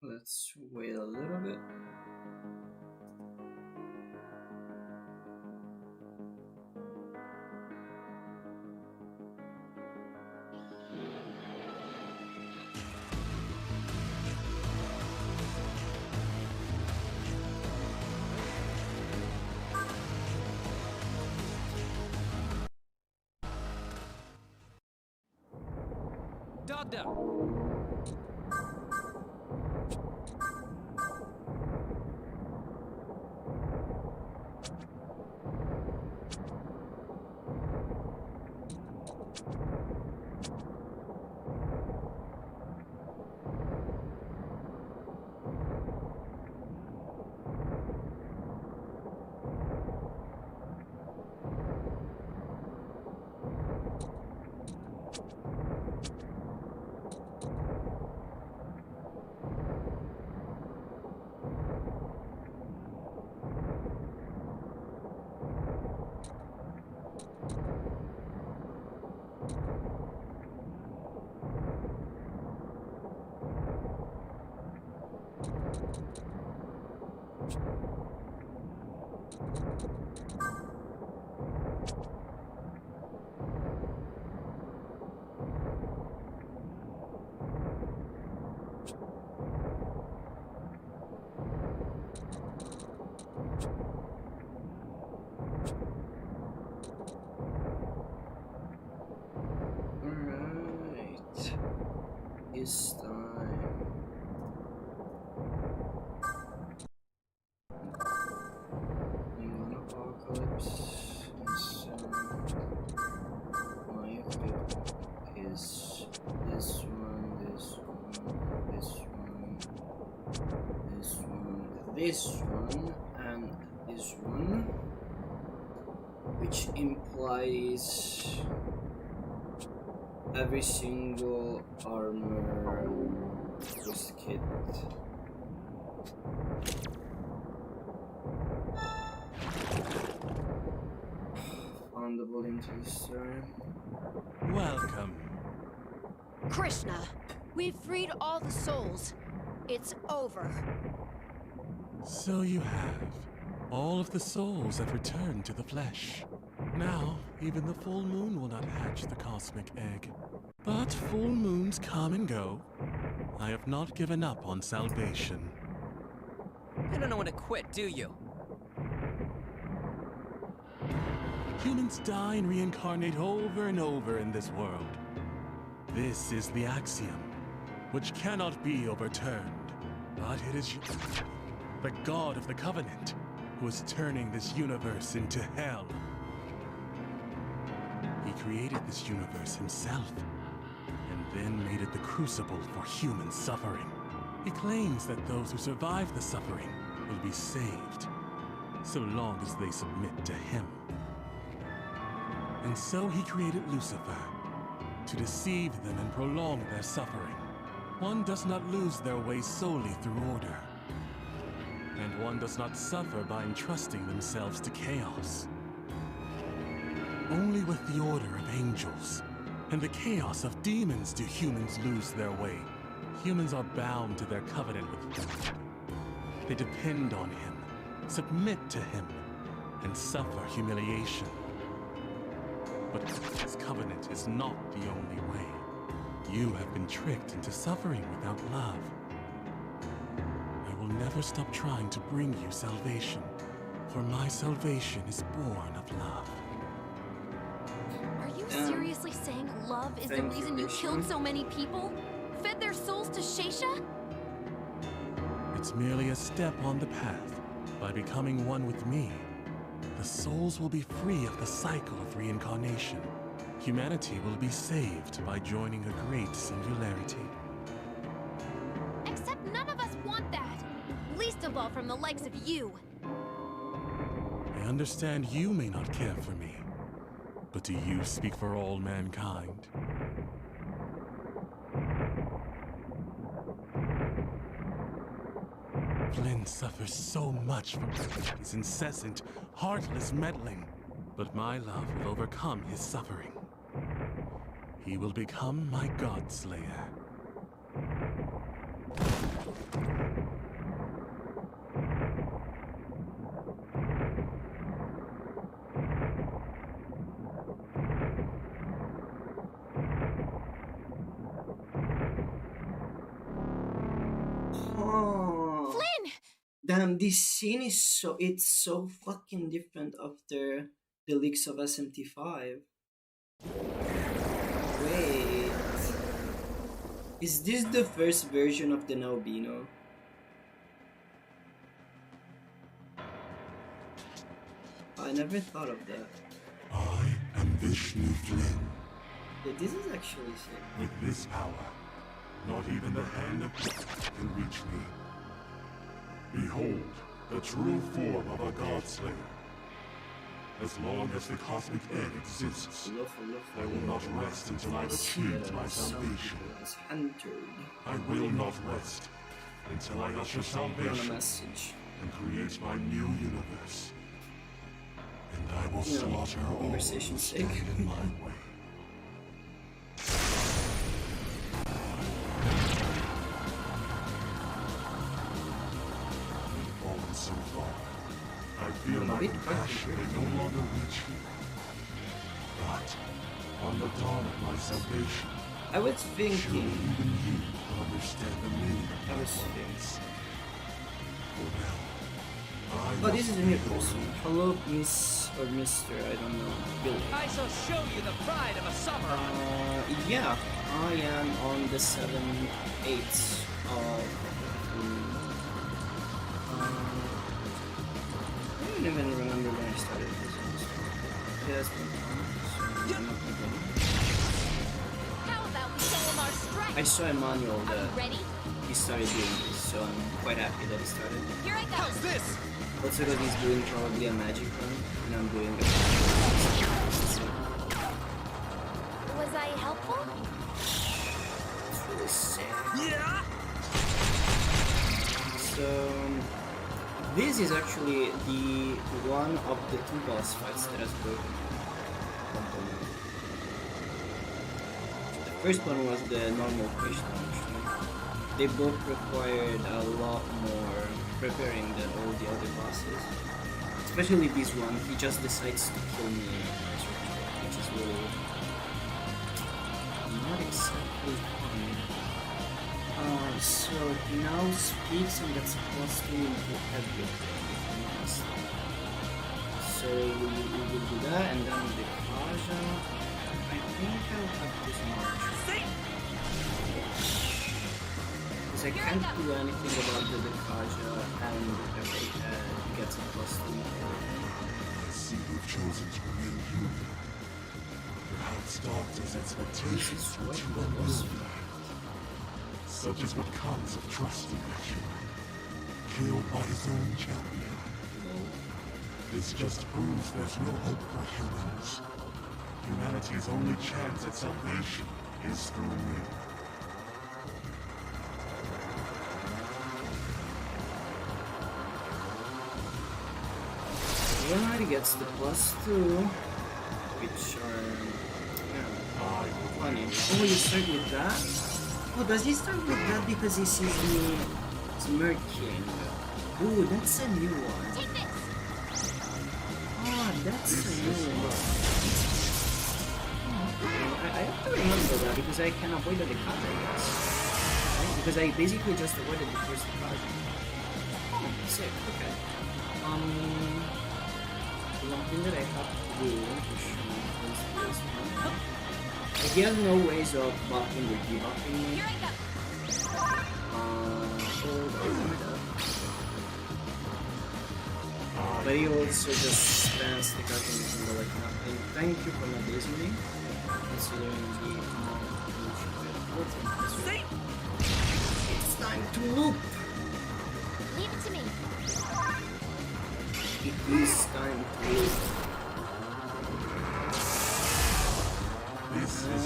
Let's wait a little bit. Doctor! It's time. England Apocalypse. My equipment is this one, this one, this one, this one, this one, and this one, which implies every single armor was kit. Fundable into this time. Welcome. Krishna, we've freed all the souls. It's over. So you have. All of the souls have returned to the flesh. Now, even the full moon will not hatch the cosmic egg. But full moons come and go. I have not given up on salvation. You don't know when to quit, do you? Humans die and reincarnate over and over in this world. This is the axiom, which cannot be overturned. But it is the God of the Covenant who is turning this universe into hell. He created this universe himself, and then made it the crucible for human suffering. He claims that those who survive the suffering will be saved, so long as they submit to him. And so he created Lucifer, to deceive them and prolong their suffering. One does not lose their way solely through order, and one does not suffer by entrusting themselves to chaos. Only with the order of angels and the chaos of demons do humans lose their way. Humans are bound to their covenant with him. They depend on him, submit to him, and suffer humiliation. But his covenant is not the only way. You have been tricked into suffering without love. I will never stop trying to bring you salvation, For my salvation is born of love. Are you seriously saying love is the Thank you, reason you Vishnu. killed so many people? Fed their souls to Sheisha? It's merely a step on the path. By becoming one with me, the souls will be free of the cycle of reincarnation. Humanity will be saved by joining a great singularity. Except none of us want that. Least of all from the likes of you. I understand you may not care for me, but do you speak for all mankind? Flynn suffers so much from his incessant, heartless meddling, but my love will overcome his suffering. He will become my God Slayer. Oh, Flynn! damn, this scene is it's so fucking different after the leaks of SMT5. Wait, is this the first version of the Naobino? I never thought of that. I am Vishnu Flynn. Yeah, this is actually sick. With this power, not even the hand of God can reach me. Behold, the true form of a God Slayer. As long as the cosmic egg exists, I will not rest until I have achieved my salvation. I will not rest until I usher On a salvation message. and create my new universe. And I will You know, slaughter all who conversation's sake. stand in my way. Fallen so far, I feel my compassion may no longer reach me. But on the dawn of my salvation, I was surely thinking. even you will understand the meaning of I my was words. For now, I Oh, this is a new must be person. alone. Hello, Miss or Mr. I don't know. Billy. I shall show you the pride of a samurai. Yeah, I am on the 7/8 of. I don't even remember when I started this. Yeah, it's been fun, so I'm not complaining. How about we show him our strength? I saw Emmanuel Are that you ready? he started doing this, so I'm quite happy that he started. Here I go. How's this? Also because he's doing probably a magic run, and I'm doing a Was I helpful? It's really sick. Yeah. So this is actually the one of the two boss fights that has broken. The first one was the normal Krishna actually. They both required a lot more preparing than all the other bosses. Especially this one, he just decides to kill me, which is really not exactly fun. So he now speaks and gets plus 2 into everything, if I'm not mistaken. So we will do that, and then the Kaja. I think I'll have this march. Because I can't do anything about the Kaja, and he gets a plus 2 into everything. I see you've chosen to remain human. Perhaps doctors' expectations This is were what too it was. unreal. Such is what comes of trusting a human, killed by his own champion. This just proves there's no hope for humans. Humanity's only chance at salvation is through me. Yeah, he gets the plus 2, which are funny. Oh, you start with that? Oh, does he start with that because he sees me smirking? Ooh, that's a new one. Take this. Ah, that's a new one. I have to remember that because I can avoid the Kaja, I guess. Right? Because I basically just avoided the first Kaja. Oh, sick, okay. one thing that I have to do to show is this one. He has no ways of buffing or debuffing me. Here I go. But he also just spends the card and like nothing. Thank you for not basing me. Considering the amount of damage. It's time to loop! Leave it to me. It is time to loop. This is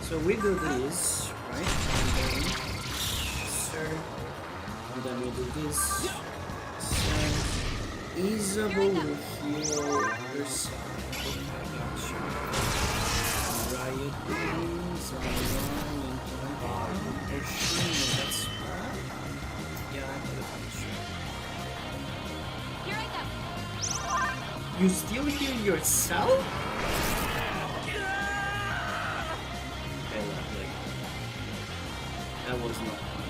So we do this, right? And then, sir. And then we do this. Sir. Isabel will heal herself. Riot beams and run into or Shin, that's bad. Yeah, I put a punch. Here I go. You still heal yourself? Okay, lovely. That was not fun.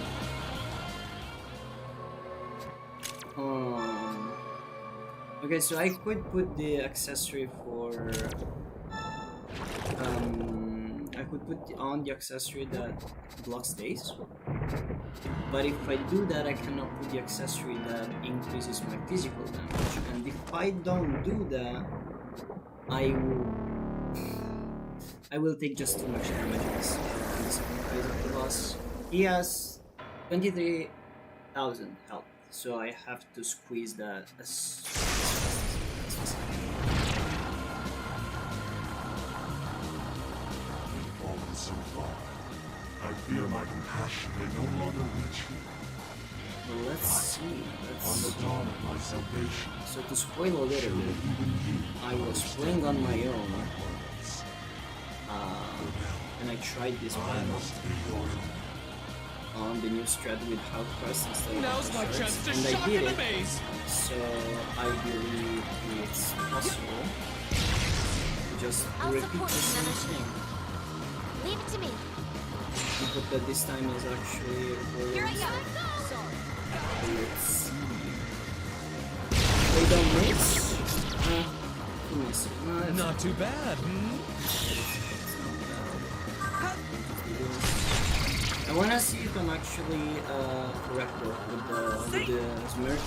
Okay, so I could put the accessory for I could put on the accessory that blocks days. But if I do that, I cannot put the accessory that increases my physical damage. And if I don't do that, I will take just too much damage in this phase of the boss. He has 23,000 health, so I have to squeeze that as fast. Fallen so far. I fear my compassion may no longer reach you. Well, let's see. On the dawn of my salvation, So to spoil a little bit, I was playing on my own, and I tried this I battle must be loyal. on the new strat with House Crest instead of Now's my Shards, chance to and I shock did and it. amaze. So I believe it's possible to just I'll repeat support the you, same Nana. thing. Leave it to me. But that this time is actually Here I worse. go. Sorry. Let's see. They don't miss? Who missed? No, it's Not too bad, hmm? I wanna see if I'm actually correct though with the Smurf.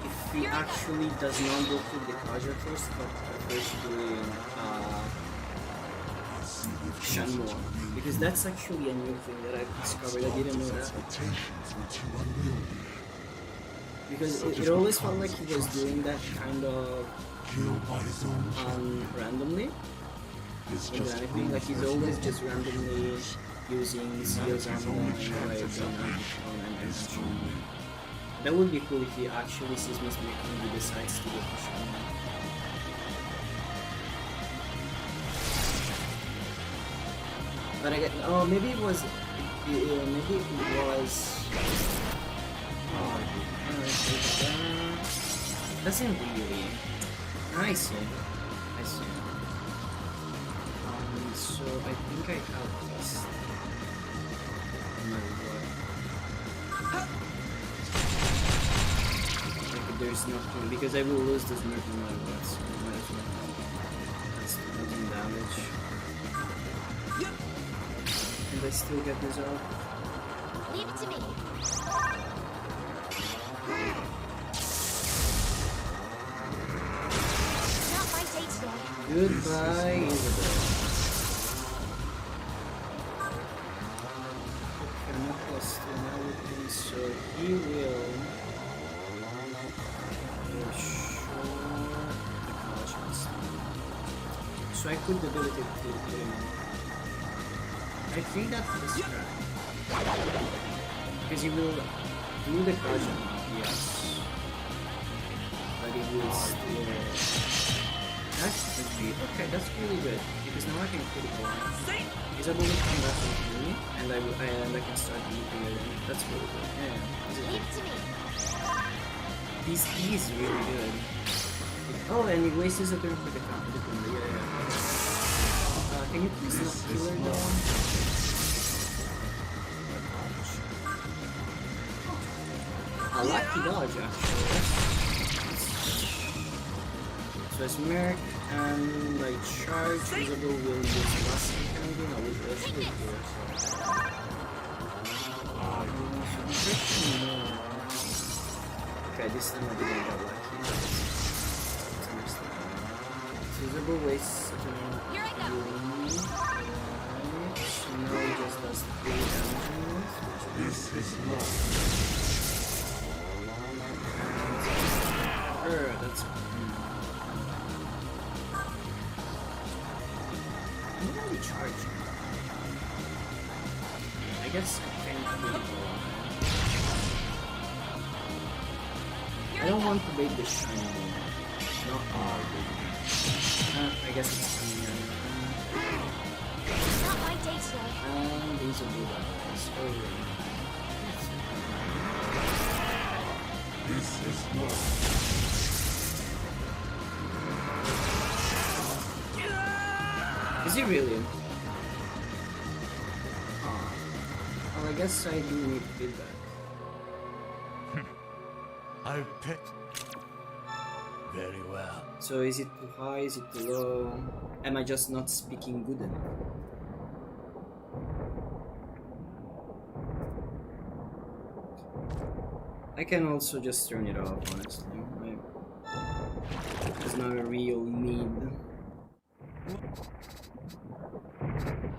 If he actually does not go through the Kaja first, but prefers doing Shenmue. Because that's actually a new thing that I've discovered. I didn't know that. Expectations which you unwieldy. Because it always felt like he was doing that kind of Killed by his own randomly. is In just anything, like he's always just randomly using Zeo's his ammo only and chance at Riot's ammo salvation and is Shin. through me. That would be cool if he actually sees me smoking and he decides to go for Shin. But I get, oh, maybe it was, doesn't really. I see. So I think I have this. No matter what. Like there's nothing, because I will lose this move no matter what, so I might as well. That's 2,000 damage. And I still get this off. Leave it to me. Not my day today. Goodbye, Isabel. Cannot plus 2 now with him, so he will for sure the cautions. So I could ability to put him on. I think that's the strat. Because he will do the caution, yes. But he will still. That should be okay. That's really good because now I can critical line. Isabel will come back with me, and I can start looping it. That's really good. Yeah. Leave it to me. This is really good. Oh, and he wastes a turn for the counter. Yeah. Can you please not kill her though? a lucky dodge actually. So it's Merc and like charge visible will use last candy. No, let's do it here. Okay, this time I didn't get lucky. That's understandable. Visible waste. Here I go. Now he just does 3 damage. This is love. That's. I'm gonna be charging. I guess I can't do it. I don't want to bait the shiny. Not all. I guess it's coming in. Not my day today. And these will be like this. This is love. Is he really? Oh. Well, I guess I do need feedback. I've picked. Very well. So is it too high? Is it too low? Am I just not speaking good enough? I can also just turn it off, honestly. There's not a real need.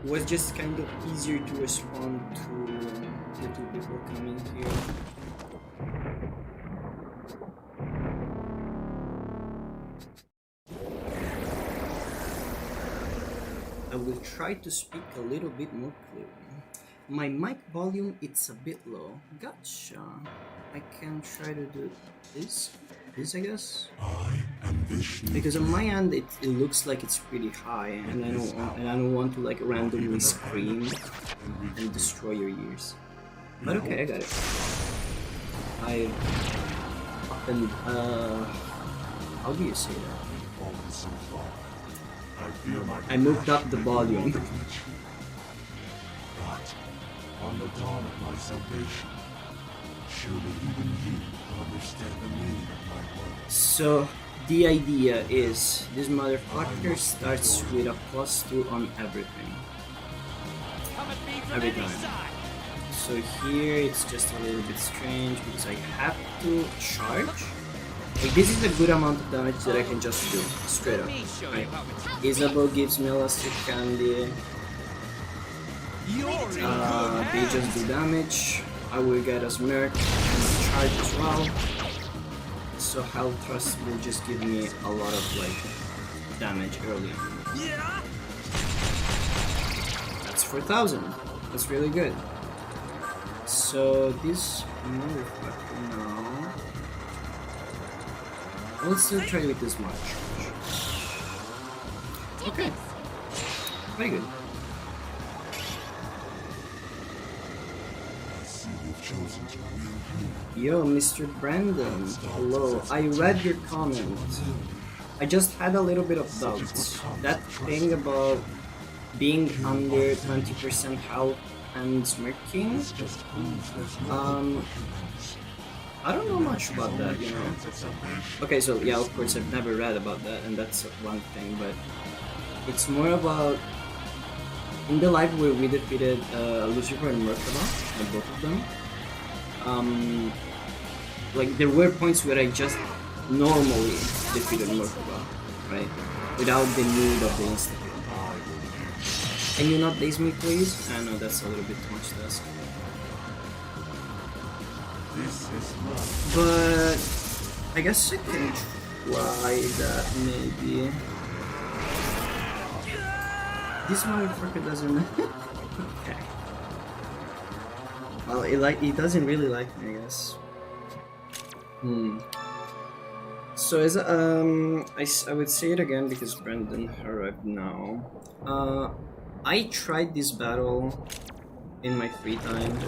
It was just kind of easier to respond to the 2 people coming here. I will try to speak a little bit more clearly. My mic volume, it's a bit low. Gotcha. I can try to do this I guess. I am VISHNU. Because on my end, it looks like it's pretty high, and I don't want to like randomly scream and destroy your ears. But okay, I got it. I often how do you say that? Fallen so far. I feel my I moved up the volume. But on the dawn of my salvation, surely even you will understand the meaning of my words. So the idea is this motherfucker starts with a +2 on everything. Come at me from Every any time. side. So here it's just a little bit strange because I have to charge. Like this is a good amount of damage that I can just do straight up. Let me show Right? you how it's Isabel gives me elastic candy. You're in They good just do hands. damage. I will get a smirk and charge as well. So health thrust will just give me a lot of like damage early on. Yeah. That's 4,000. That's really good. So this motherfucker now. I'll still try with this much. Okay. Very good. I see you've chosen to wield me. Yo, Mr. Brandon. Hello. I read your comment. I just had a little bit of doubts. That thing about being under 20% health and smirking. This just proves there's no I don't know much about that, you know. chance of salvation. Okay, so yeah, of course I've never read about that, and that's one thing, but it's more about in the life where we defeated Lucifer and Merkaba, like both of them. Like there were points where I just normally defeated Merkaba, right, without the need of the insta kill. Can you not daze me, please? I know that's a little bit too much to ask. This is love. But I guess I can try that maybe. This motherfucker doesn't. Okay. Well, he doesn't really like me, I guess. So as I would say it again because Brendan arrived now. I tried this battle in my free time.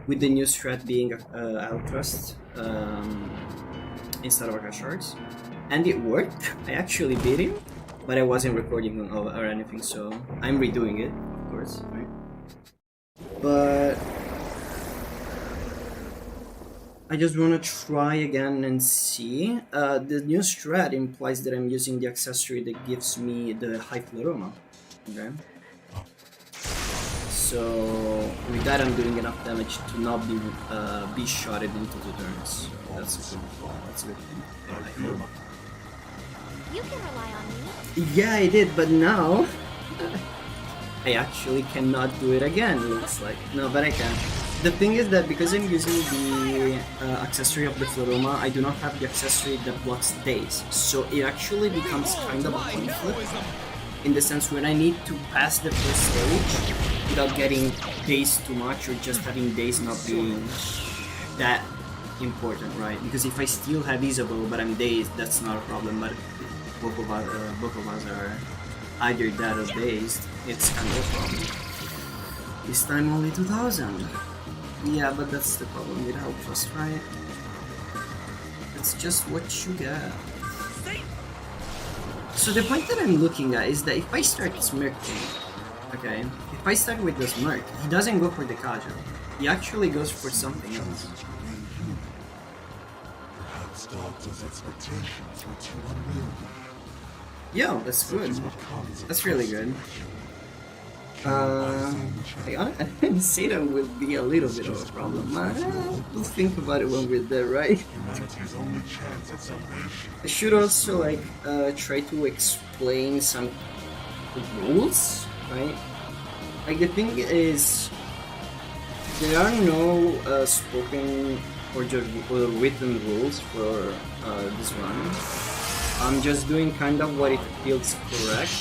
With the new strat being Althrust instead of Aka Shards, and it worked. I actually beat him, but I wasn't recording him or anything, so I'm redoing it, of course, right? But I just want to try again and see. The new strat implies that I'm using the accessory that gives me the high pleroma. Okay. So with that, I'm doing enough damage to not be shotted into the turns. So that's a good thing. I hope. You can rely on me. Yeah, I did, but now I actually cannot do it again. Looks like no, but I can. The thing is that because I'm using the accessory of the Floroma, I do not have the accessory that blocks days. So it actually becomes kind of a coin flip. In the sense when I need to pass the first stage without getting days too much or just having days not being that important, right? Because if I still have Isabel but I'm dazed, that's not a problem. But both of us are either that or dazed, it's kind of a problem. This time only 2000. Yeah, but that's the problem with Outpost, right? It's just what you get. So the point that I'm looking at is that if I start smirking, okay, if I start with the smirk, he doesn't go for the casual. He actually goes for something else. Perhaps Doctor's expectations were too unrealistic. Yeah, that's good. That's really good. I didn't say that will be a little bit of a problem. We'll think about it when we're there, right? Humanity's only chance at salvation. I should also like try to explain some rules, right? Like the thing is, there are no spoken or written rules for this run. I'm just doing kind of what it feels correct.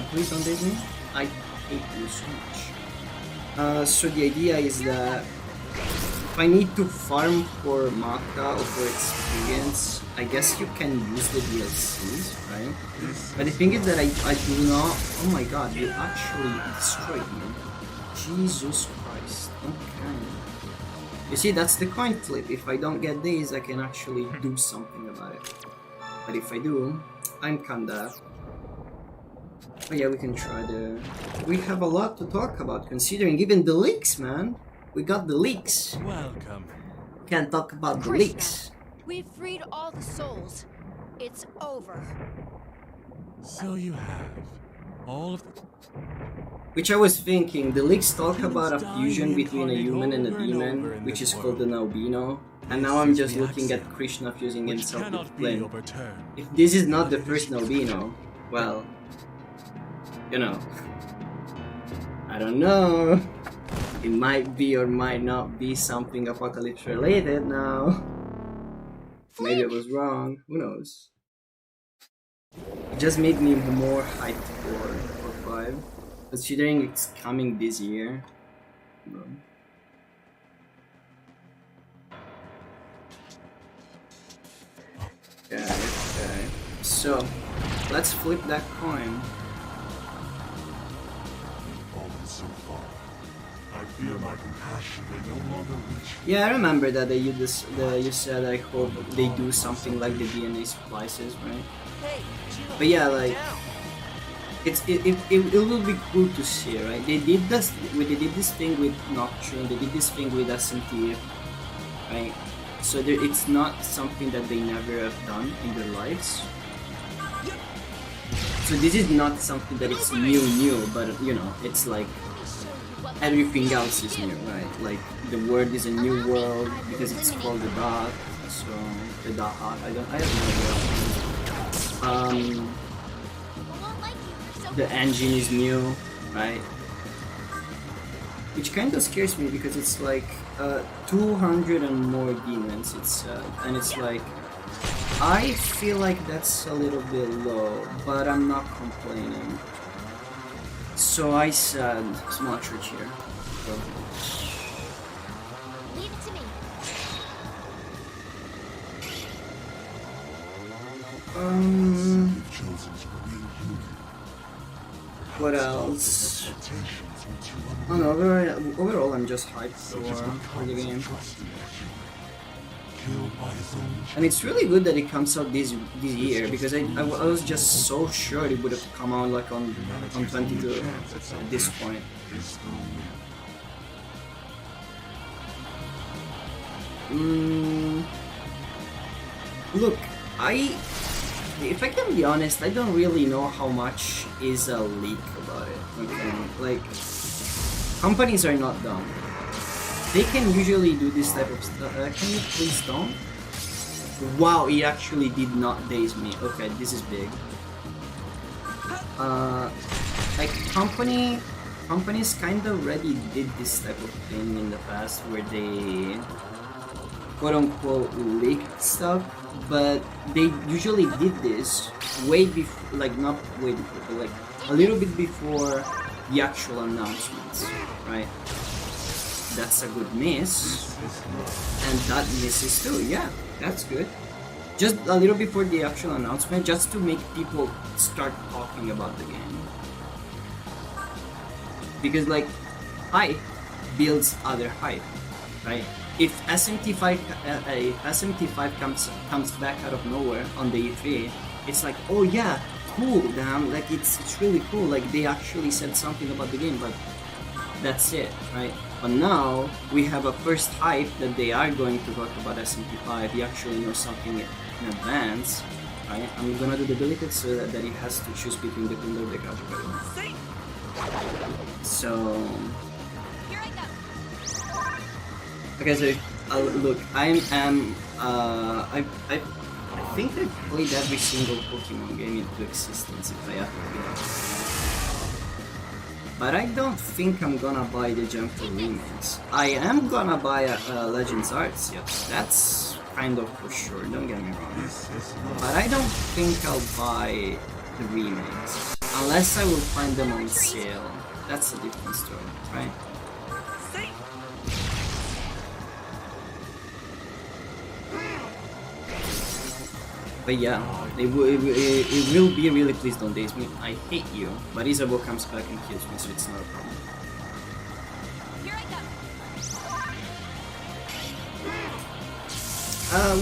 Please don't date me. I hate you so much. So the idea is that if I need to farm for Maka or for experience, I guess you can use the DLCs, right? But the thing is that I do not... Oh my god, you actually destroyed me. Jesus Christ. Okay. You see, that's the coin flip. If I don't get these, I can actually do something about it. But if I do, I'm kinda... Oh yeah, we can try the... We have a lot to talk about, considering even the leaks, man. We got the leaks. Welcome. Can't talk about the Krishna, leaks. we've freed all the souls. It's over. So you have all of the... Which I was thinking, the leaks talk Humans about a die fusion between a reincarnate human and a over and over demon, in which this is called an world. albino. And This now I'm is just the looking at axiom, Krishna fusing which himself with cannot be Flynn. overturned. If this is not the first albino, well, you know, I don't know. It might be or might not be something apocalypse related now. Maybe I was wrong. Who knows? It just made me more hyped for 5, considering it's coming this year. Okay. So, let's flip that coin. Fallen so far. I fear my compassion may no longer reach me. Yeah, I remember that you said I hope they do something like the DNA splices, right? But yeah, like it will be cool to see, right? They did this thing with Nocturne, they did this thing with SMT, right? So it's not something that they never have done in their lives. So this is not something that it's new, but you know, it's like everything else is new, right? Like the world is a new world because it's called the dot. So the dot, I don't know. The engine is new, right? Which kind of scares me because it's like 200 and more demons, it's and it's like I feel like that's a little bit low, but I'm not complaining. So I said small church here. So. Leave it to me. You've chosen to remain human. What else? Expectations were too I don't know, overall I'm just hyped for the game. killed by his own And it's really good that it comes out this year, because I was just so sure it would have come out like on 22 at this point. Look, if I can be honest, I don't really know how much is a leak about it. Okay, like companies are not dumb. They can usually do this type of stuff. Can you please don't? Wow, it actually did not daze me. Okay, this is big. Like companies kind of already did this type of thing in the past where they quote unquote leaked stuff, but they usually did this way before, like not way before, but like a little bit before the actual announcements, right? That's a good miss, and that misses too. Yeah, that's good. Just a little before the actual announcement, just to make people start talking about the game. Because like, hype builds other hype, right? If SMT5 comes back out of nowhere on the E3, it's like, oh yeah, cool, damn, like it's really cool. Like they actually said something about the game, but that's it, right? But now we have a first hype that they are going to talk about SMT5. You actually know something in advance, right? I'm gonna do the deleted so that he has to choose between the Kundo or the Kajuka. So Here I go. okay, so look, I think I've played every single Pokemon game into existence if I have to be honest. But I don't think I'm gonna buy the Gem for remakes. I am gonna buy Legends Arts, yes, that's kind of for sure, don't get me wrong. But I don't think I'll buy the remakes. Unless I will find them on sale. That's a different story, right? But yeah, it will be really, please don't daze me. I hate you, but Isabeau comes back and kills me, so it's not a problem. Here I go.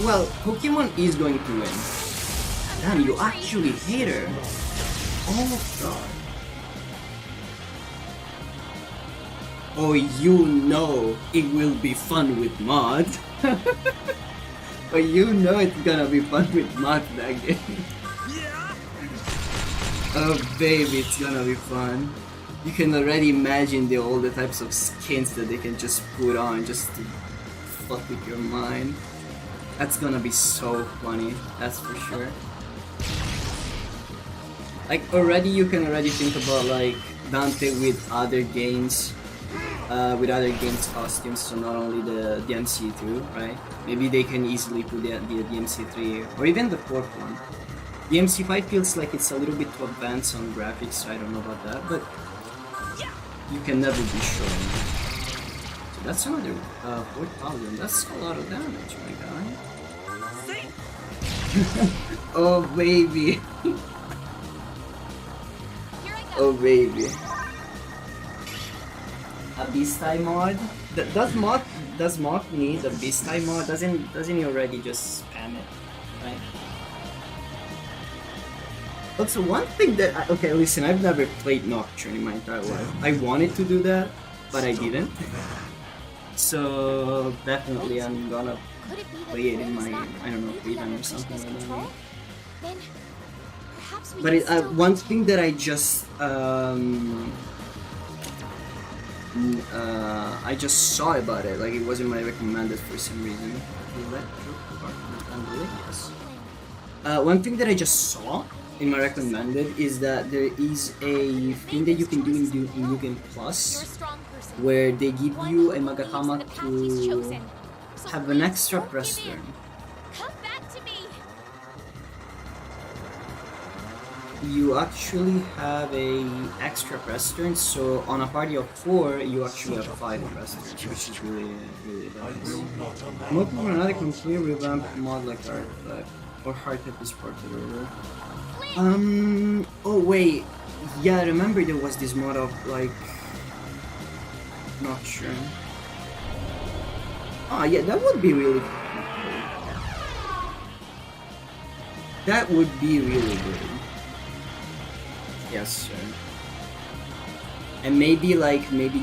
Well, Pokemon is going to win. Damn, you actually hate her. Oh god. Oh, you know it will be fun with mod. But you know it's gonna be fun with mod that game. Oh baby, it's gonna be fun. You can already imagine all the types of skins that they can just put on just to fuck with your mind. That's gonna be so funny, that's for sure. Like already you can already think about like Dante with other games costumes, so not only the DMC2, right? Maybe they can easily put the DMC3 or even the fourth one. DMC5 feels like it's a little bit too advanced on graphics, so I don't know about that, but you can never be sure. So that's another 4,000. That's a lot of damage, my guy. Oh baby. Oh baby. A Beastie mod? Does mod need a Beastie mod? Doesn't he already just spam it, right? Also, one thing that okay, listen, I've never played Nocturne in my entire life. I wanted to do that, but I didn't. So definitely I'm gonna play it in my, I don't know, free time or something like that. But one thing that I just saw about it, like it was in my recommended for some reason. One thing that I just saw in my recommended is that there is a thing that you can do in New Game Plus where they give you a Magatama to have an extra press turn. You actually have a extra press turn, so on a party of 4, you actually have 5 press turns, which is really nice. Multiple another complete revamp mod like Art or Heart type is ported over. Oh wait, yeah, I remember there was this mod of like Nocturne. Ah, yeah, that would be really cool. That would be really good. Yes, sir. And maybe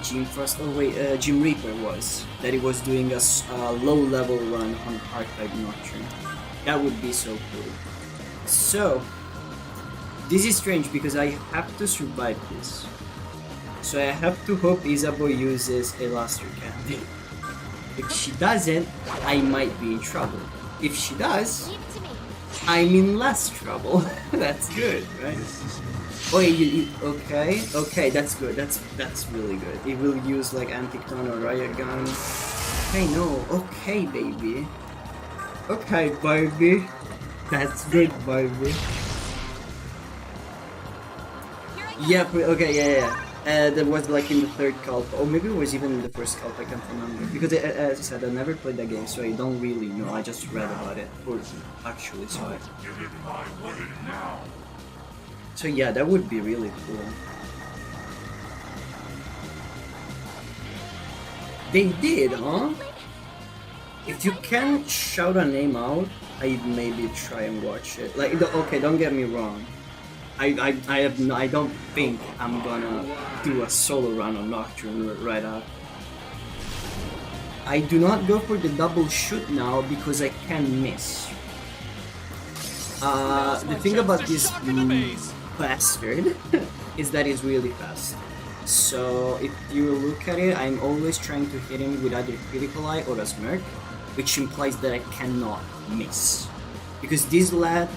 Jim Frost. Oh wait, Jim Reaper was that he was doing a low level run on Hard type Nocturne. That would be so cool. So, this is strange because I have to survive this. So I have to hope Isabeau uses a Luster Candy. If she doesn't, I might be in trouble. If she does, Leave it to me. I'm in less trouble. That's good, right? Oh, okay, that's good. That's really good. It will use like Anticton or Riot Gun. Okay, no, okay, baby. Okay, baby. That's good, baby. Here I go. Yep, okay, yeah. That was like in the third cult, or maybe it was even in the first cult, I can't remember. Because as I said, I never played that game, so I don't really know, I just read about it, or actually saw it. So yeah, that would be really cool. They did, huh? If you can shout a name out, I'd maybe try and watch it. Like, okay, don't get me wrong. I don't think I'm gonna do a solo run on Nocturne right up. I do not go for the double shoot now because I can miss. The thing about this bastard is that it's really fast. So if you look at it, I'm always trying to hit him with either critical eye or a smirk, which implies that I cannot miss. Because this lad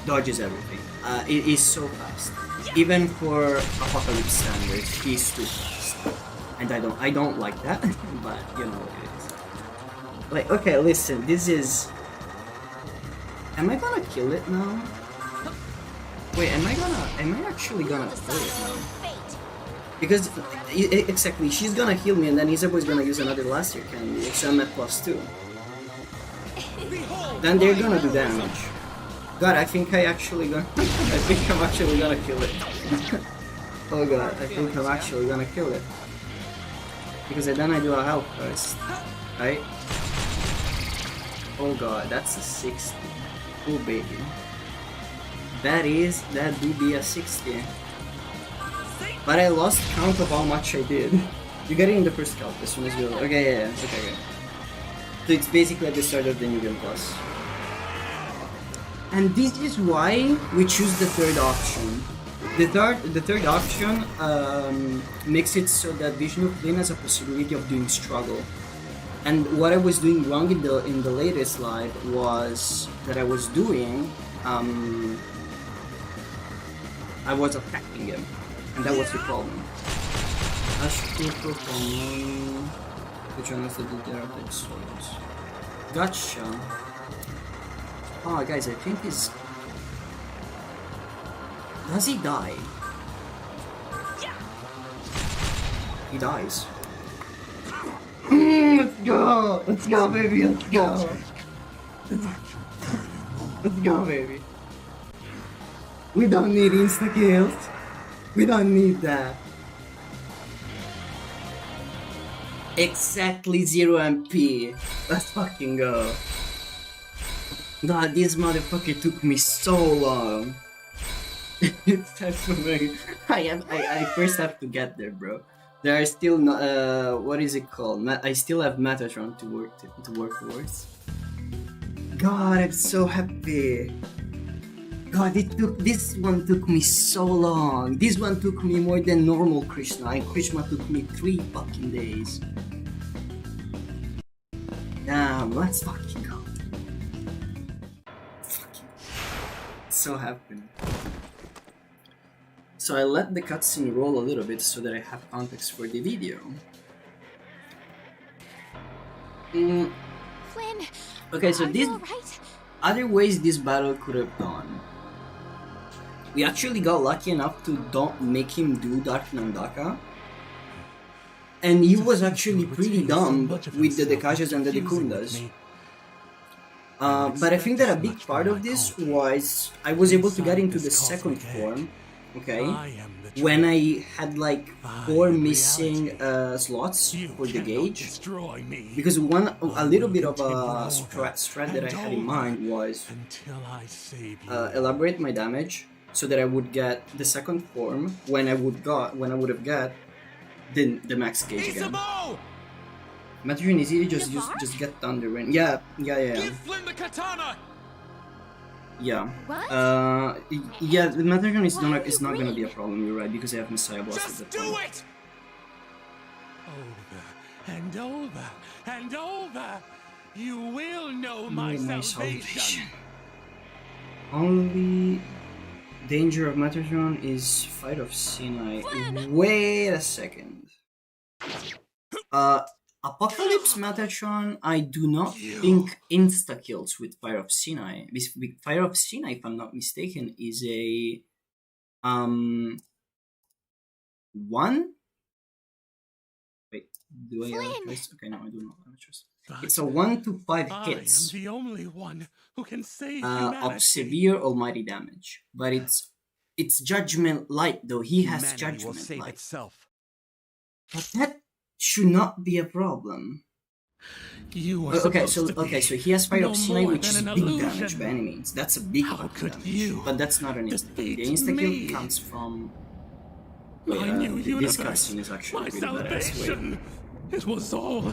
dodges everything. It is so fast. Even for Apocalypse standards, he's too fast. And I don't like that, but you know what it is. Like, okay, listen, this is... Am I gonna kill it now? Wait, am I actually gonna kill it now? Fate. Because, exactly, she's gonna heal me and then Isabeau is gonna use another Last Year Candy, so I'm at +2. Then they're gonna do damage. God, I think I'm actually gonna kill it. Oh god, I think I'm actually gonna kill it. Because then I do a health first, right? Oh god, that's a 60. Oh baby. That do be a 60. But I lost count of how much I did. You get it in the first count as soon as you... Okay, yeah, okay. So it's basically at the start of the New Game Plus. And this is why we choose the third option. The third option makes it so that VISHNU Flynn has a possibility of doing struggle. And what I was doing wrong in the latest live was that I was doing I was attacking him, and that was the problem. Which one is the directed swords? Gotcha. Oh, guys, I think he's... Does he die? He dies. Let's go! Let's go, baby! Let's go! Let's go, baby! We don't need insta-kills! We don't need that! Exactly 0 MP! Let's fucking go! God, this motherfucker took me so long! It's time for me. I first have to get there, bro. There are still not, what is it called? I still have Metatron to work towards. God, I'm so happy. God, this one took me so long. This one took me more than normal Krishna, and Krishna took me 3 fucking days. Damn, let's fucking go. Fucking so happy. So I let the cutscene roll a little bit so that I have context for the video. Flynn, Okay, so are this you all right? other ways this battle could have gone. We actually got lucky enough to don't make him do Dark Nandaka. And he was actually pretty dumb with the Dekashas and the Dekundas. But I think that a big part of this was I was able to get into the second form, okay, when I had like 4 missing slots for the gauge. Because a little bit of a strat that I had in mind was elaborate my damage so that I would get the second form when I would have got the max gauge again. Metatron is easy, just get Thunder Rain. Yeah. Give Flynn the katana! Yeah. What? Yeah, the Metatron is Why not are is you not gonna be a green? problem. You're right, because I have Messiah Blast at Just the do point. it! Over and over and over. You will know My my salvation. salvation. Only danger of Metatron is Fight of Sinai. Flynn! Wait a second. Apocalypse Metatron, I do not think insta kills with Fire of Sinai. With Fire of Sinai, if I'm not mistaken, is a 1. Wait, do I have a Flynn! choice? Okay, no, I do not have a choice. But It's a 1 to 5 I am hits the only one who can save of humanity. severe almighty damage, but it's Judgment Light though. He has Humanity will Judgment save Light, itself. but that should not be a problem. You are Okay, supposed to be so he has Fire no of Sinai, more which than is an big illusion. damage by any means. That's a big How fucking could damage. you But that's not an insta kill. The defeat insta me? kill comes from. My new This universe, cutscene is actually my pretty badass. Wait. salvation. It was all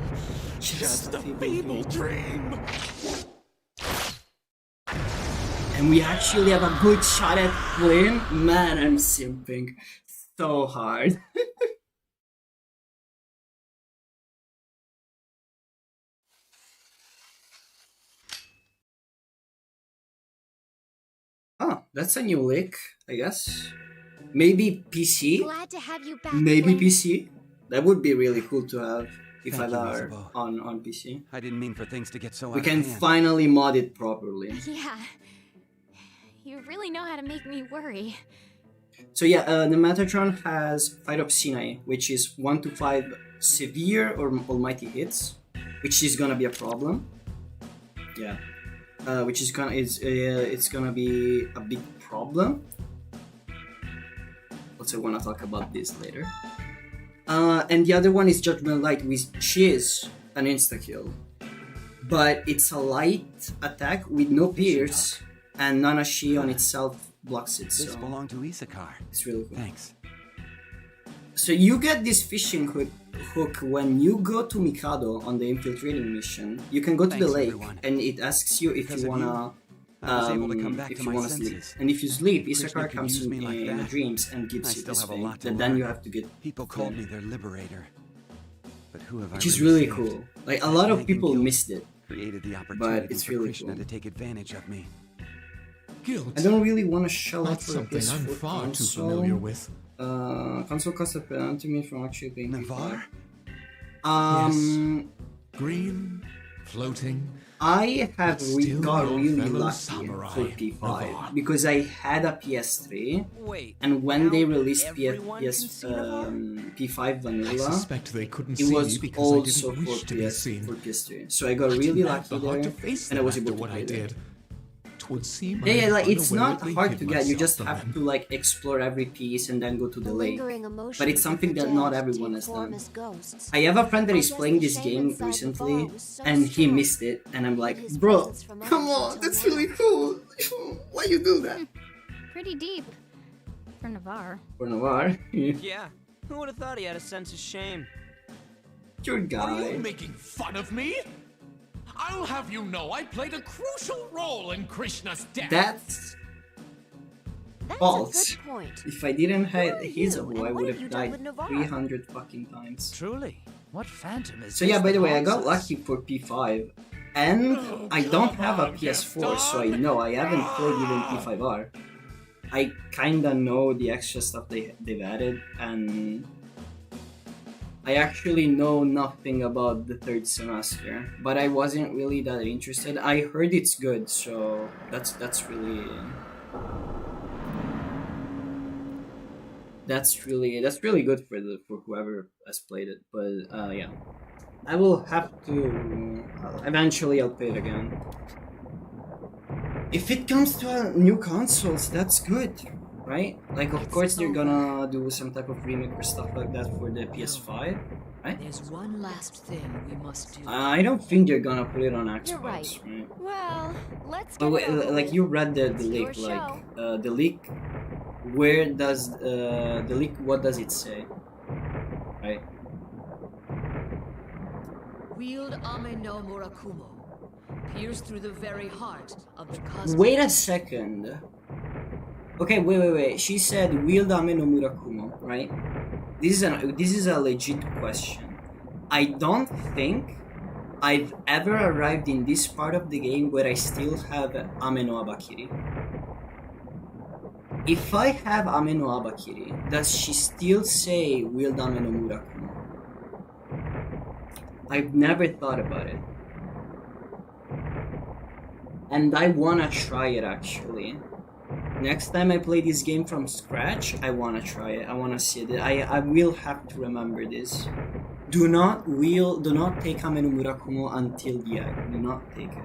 Just a feeble dream. And we actually have a good shot at Flynn. Man, I'm simping so hard. Oh, that's a new lick, I guess. Maybe PC? Glad to have you back. Maybe Flynn. PC? That would be really cool to have if Thank I you, are Isabel. on PC. I didn't mean for things to get so We out can of hand. finally mod it properly. Yeah. You really know how to make me worry. So yeah, the Metatron has Fight of Sinai, which is 1 to 5 severe or almighty hits, which is gonna be a problem. Yeah, which is it's gonna be a big problem. Also, wanna talk about this later. And the other one is Judgment Light, which is an insta kill, but it's a light attack with no pierce, and Nanashi on itself blocks it. This So belonged to Isakar. it's really cool. Thanks. So you get this fishing hook when you go to Mikado on the infiltrating mission. You can go to the Thanks, lake, everyone. and it asks you if Because you of you, wanna, I was able to come back if to you my wanna sleep. senses. And if you sleep, Krishna Isakar could comes use in, me like in the that. dreams and gives I you still this have a thing lot to that then learn. you have to get. People called me their liberator. But who have Which I is really really saved? cool. Like a lot of Nagging people guilt missed it. Created the opportunity it's for really Krishna cool. to take advantage of me. Guilt. I don't really want to shell out That's for a something I'm PS4 far too console. familiar with. Console cost a penalty me from actually paying Navarre? Green, floating. I have Still got your really fellow lucky samurai, for P5 Navarre. because I had a PS3, Wait. and when now they released everyone can see Navarre? P5 I Vanilla, suspect they couldn't it see was me because I also didn't for wish to be seen. PS3. So I got I really didn't lucky have the heart there, to face and I them was after able to what play I there. did. 'Twould seem Yeah, I like it's not unawarely hard hid to get. You myself just from have them. to like explore every piece and then go to the lake. Lingering emotions But it's of something the that not dead everyone take has form done. as ghosts. I have a friend that I is guess playing the this shame game inside the recently, ball was so and he strong. missed it, and I'm like, His bro, presence from come others on, until that's now. really cool. Why you do that? Pretty deep. For Navarre. For Navarre, Yeah. Who would have thought he had a sense of shame? your Are guy. you making fun of me? I'll have you know I played a crucial role in Krishna's death. That's That's false. a good point. If I didn't have are his you, abo, and I what would have have you done died with Navarre? 300 fucking times. Truly. What phantom is So this yeah, by that the way, I haunts got us? lucky for P5, and I don't have a PS4, so I know I haven't played even P5R. I kinda know the extra stuff they've added, and I actually know nothing about the third semester, but I wasn't really that interested. I heard it's good, so that's really good for whoever has played it. But yeah, I will have to eventually. I'll play it again. If it comes to new consoles, that's good, right? Like, of course, they're gonna do some type of remake or stuff like that for the PS5, right? There's one last thing we must do. I don't think they're gonna put it on Xbox, You're right. right? Well, let's get But wait, it over like with. you read the It's leak, your like the leak. Where does the leak? What does it say? Right. Wield Ame no Murakumo. pierce through the very heart of the cosmos. Wait a second. Okay, wait. She said wield Ame no Murakumo, right? This is a legit question. I don't think I've ever arrived in this part of the game where I still have Ame no Abakiri. If I have Ame no Abakiri, does she still say wield Ame no Murakumo? I've never thought about it. And I wanna try it actually. Next time I play this game from scratch, I wanna try it. I wanna see it. I will have to remember this. Do not take Ame no Murakumo until the end. Do not take it.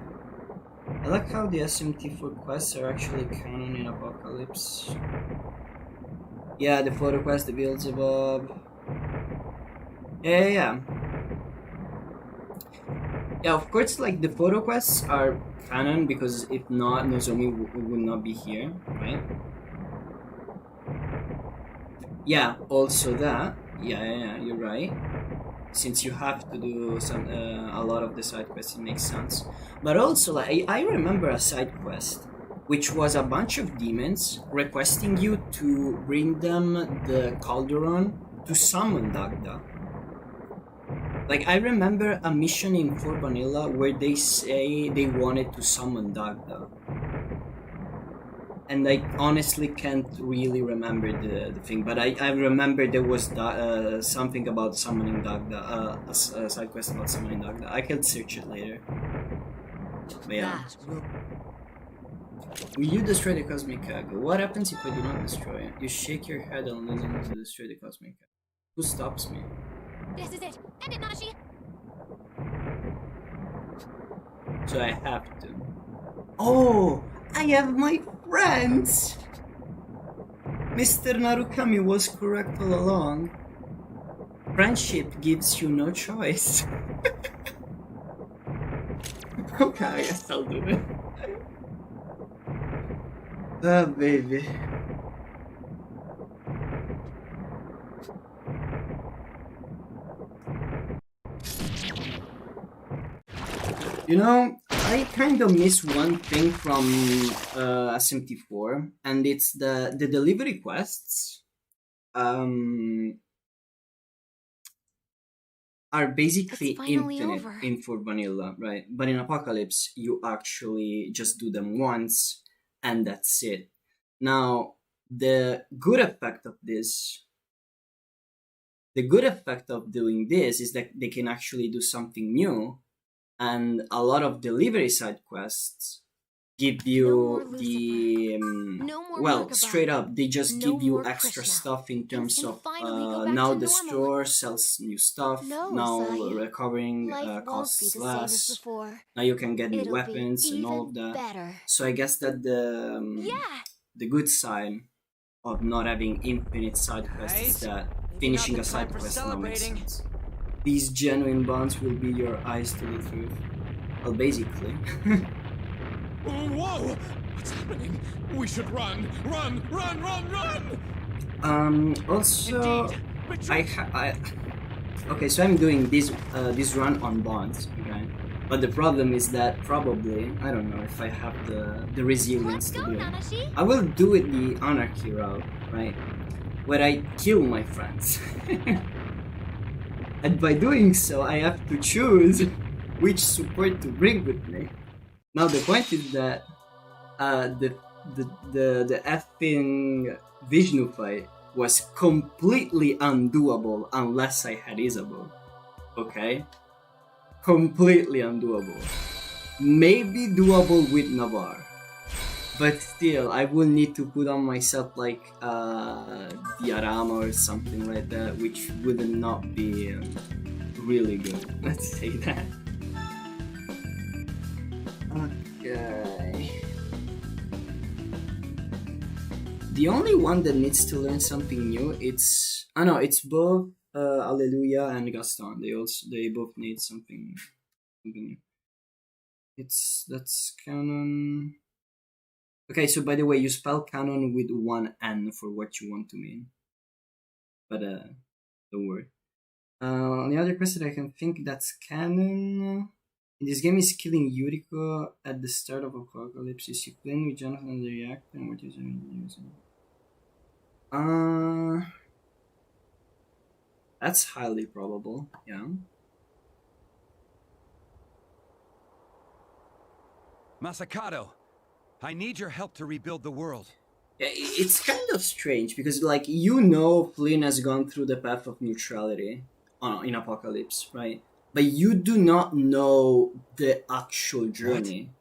I like how the SMT4 quests are actually canon in Apocalypse. Yeah, the photo quest, the Beelzebub. Yeah. Yeah, of course, like, the photo quests are canon because if not, Nozomi would not be here, right? Yeah, also that. Yeah, you're right. Since you have to do a lot of the side quests, it makes sense. But also, like, I remember a side quest, which was a bunch of demons requesting you to bring them the Calderon to summon Dagda. Like, I remember a mission in Fort Vanilla where they say they wanted to summon Dagda. And I honestly can't really remember the thing, but I remember there was something about summoning Dagda, a side quest about summoning Dagda. I can search it later. But yeah. Will you destroy the Cosmic Egg? What happens if I do not destroy it? You shake your head and listen to destroy the Cosmic Egg. Who stops me? This is it. End it, Nanashi. So I have to. Oh! I have my friends! Mr. Narukami was correct all along. Friendship gives you no choice. Okay, I guess I'll do it. Oh, baby. You know, I kind of miss one thing from SMT4, and it's the delivery quests are basically infinite in Fort Vanilla, right? But in Apocalypse, you actually just do them once, and that's it. Now, the good effect of doing this is that they can actually do something new. And a lot of delivery side quests give you straight up, they just give you extra stuff in terms of now the store sells new stuff, now recovering costs less, now you can get new weapons and all of that. So I guess that the good side of not having infinite side quests is that finishing a side quest now makes sense. These genuine bonds will be your eyes to the truth. Well, basically. Whoa! What's happening? We should run! Also, okay, so I'm doing this run on bonds, okay? But the problem is that probably, I don't know if I have the resilience to do it. I will do it the anarchy route, right? Where I kill my friends. And by doing so, I have to choose which support to bring with me. Now the point is that the effing VISHNU fight was completely undoable unless I had Isabeau. Okay? Completely undoable. Maybe doable with Navarre. But still, I will need to put on myself like Diorama or something like that, which would not be really good. Let's say that. Okay. The only one that needs to learn something new, it's both Alleluia and Gaston. They both need something new. That's canon. Okay, so by the way, you spell canon with one N for what you want to mean. But don't worry. On the other question, I can think that's canon. In this game, is killing Yuriko at the start of Apocalypse. Is he playing with Jonathan in the reactor? And what is he using? That's highly probable. Yeah. Masakato, I need your help to rebuild the world. Yeah, it's kind of strange because, like, you know, Flynn has gone through the path of neutrality in Apocalypse, right? But you do not know the actual journey.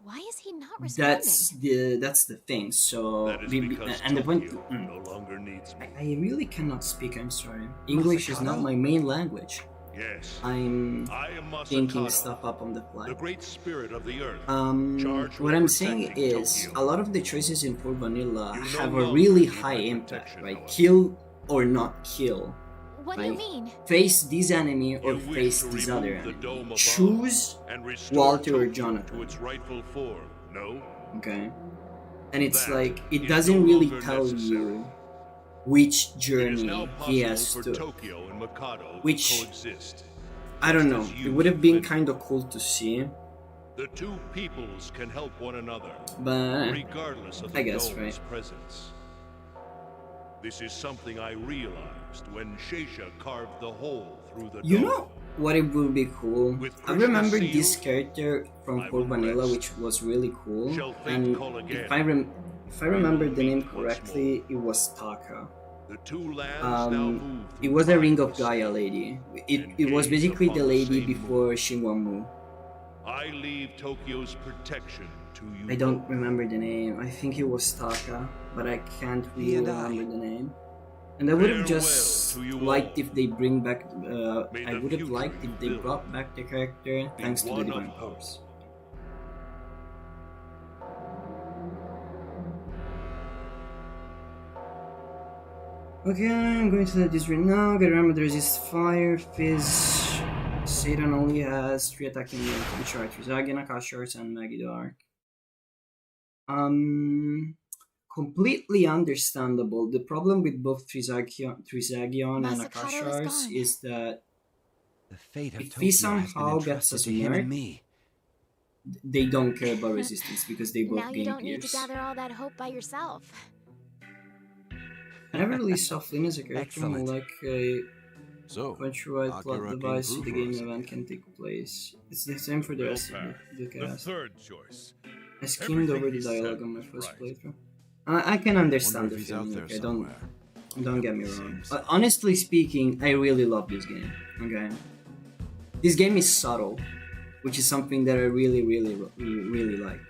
Why is he not responding? That's the thing. So That is because and the point. Tokyo no longer needs me. I really cannot speak. I'm sorry. English is not my main language. Yes, I'm I am thinking Masakato, stuff up on the fly. the great spirit of the earth. Charged What with I'm saying protecting is Tokyo. a lot of the choices in Full Vanilla You no have a longer really need high my impact, protection, right? however. Kill or not kill. What do right? you mean? Face this enemy or You wish face to this remove other the enemy. dome above Choose and restore Walter or Tokyo Jonathan. to its rightful form. No, Okay, and it's That like it is doesn't no really longer tell necessary. you which it is journey now he possible has for to. Tokyo and Mikado Which- to coexist. I don't just know. as It you would have been have kind of cool to see, The two peoples can help one another, but regardless of the I guess, dome's right. presence. This is something I realized when Sheisha carved the hole through the you dome. know what it would be cool? With I Krishna remember sealed, this character from I Full will Vanilla, rest. which was really cool. Shall fate And call again? if I remember the name meet once correctly, it was Taka. The two lands now move It through was a Ring of timeless Gaia space. lady. and It was gaze basically upon the the lady same before Shinwamu. I leave Tokyo's protection to you. I don't both. remember the name. I think it was Taka, but I can't He really and I. remember the name. And I would have Farewell just to you liked all. if they bring back. May I the would have future liked you if they build brought back the character be thanks to the one of divine hope. powers. Okay, I'm going to let this right now. Gotta remember there is fire, fizz. Satan only has 3 attacking units, which are Trizagi, Akashars, and Magidark. Completely understandable. The problem with both Trizagion and Masakato is Akashars gone. is that The fate of if Tokyo he has somehow been gets entrusted us to him and nerfed, me. they don't care about resistance because they both Now you gain don't need to pierce. gather all that hope by yourself. I never really saw Flynn as a character Excellent. more like a So, countrywide plot Akira came device so through the for game us event again. can take place. It's the same for the rest of the The cast. third choice. I skimmed over Everything the he dialogue said on my was first right. playthrough. I can Wonder understand if the he's out feeling. there Okay, somewhere. don't get me wrong. Seems- But honestly speaking, I really love this game. Okay, this game is subtle, which is something that I really like.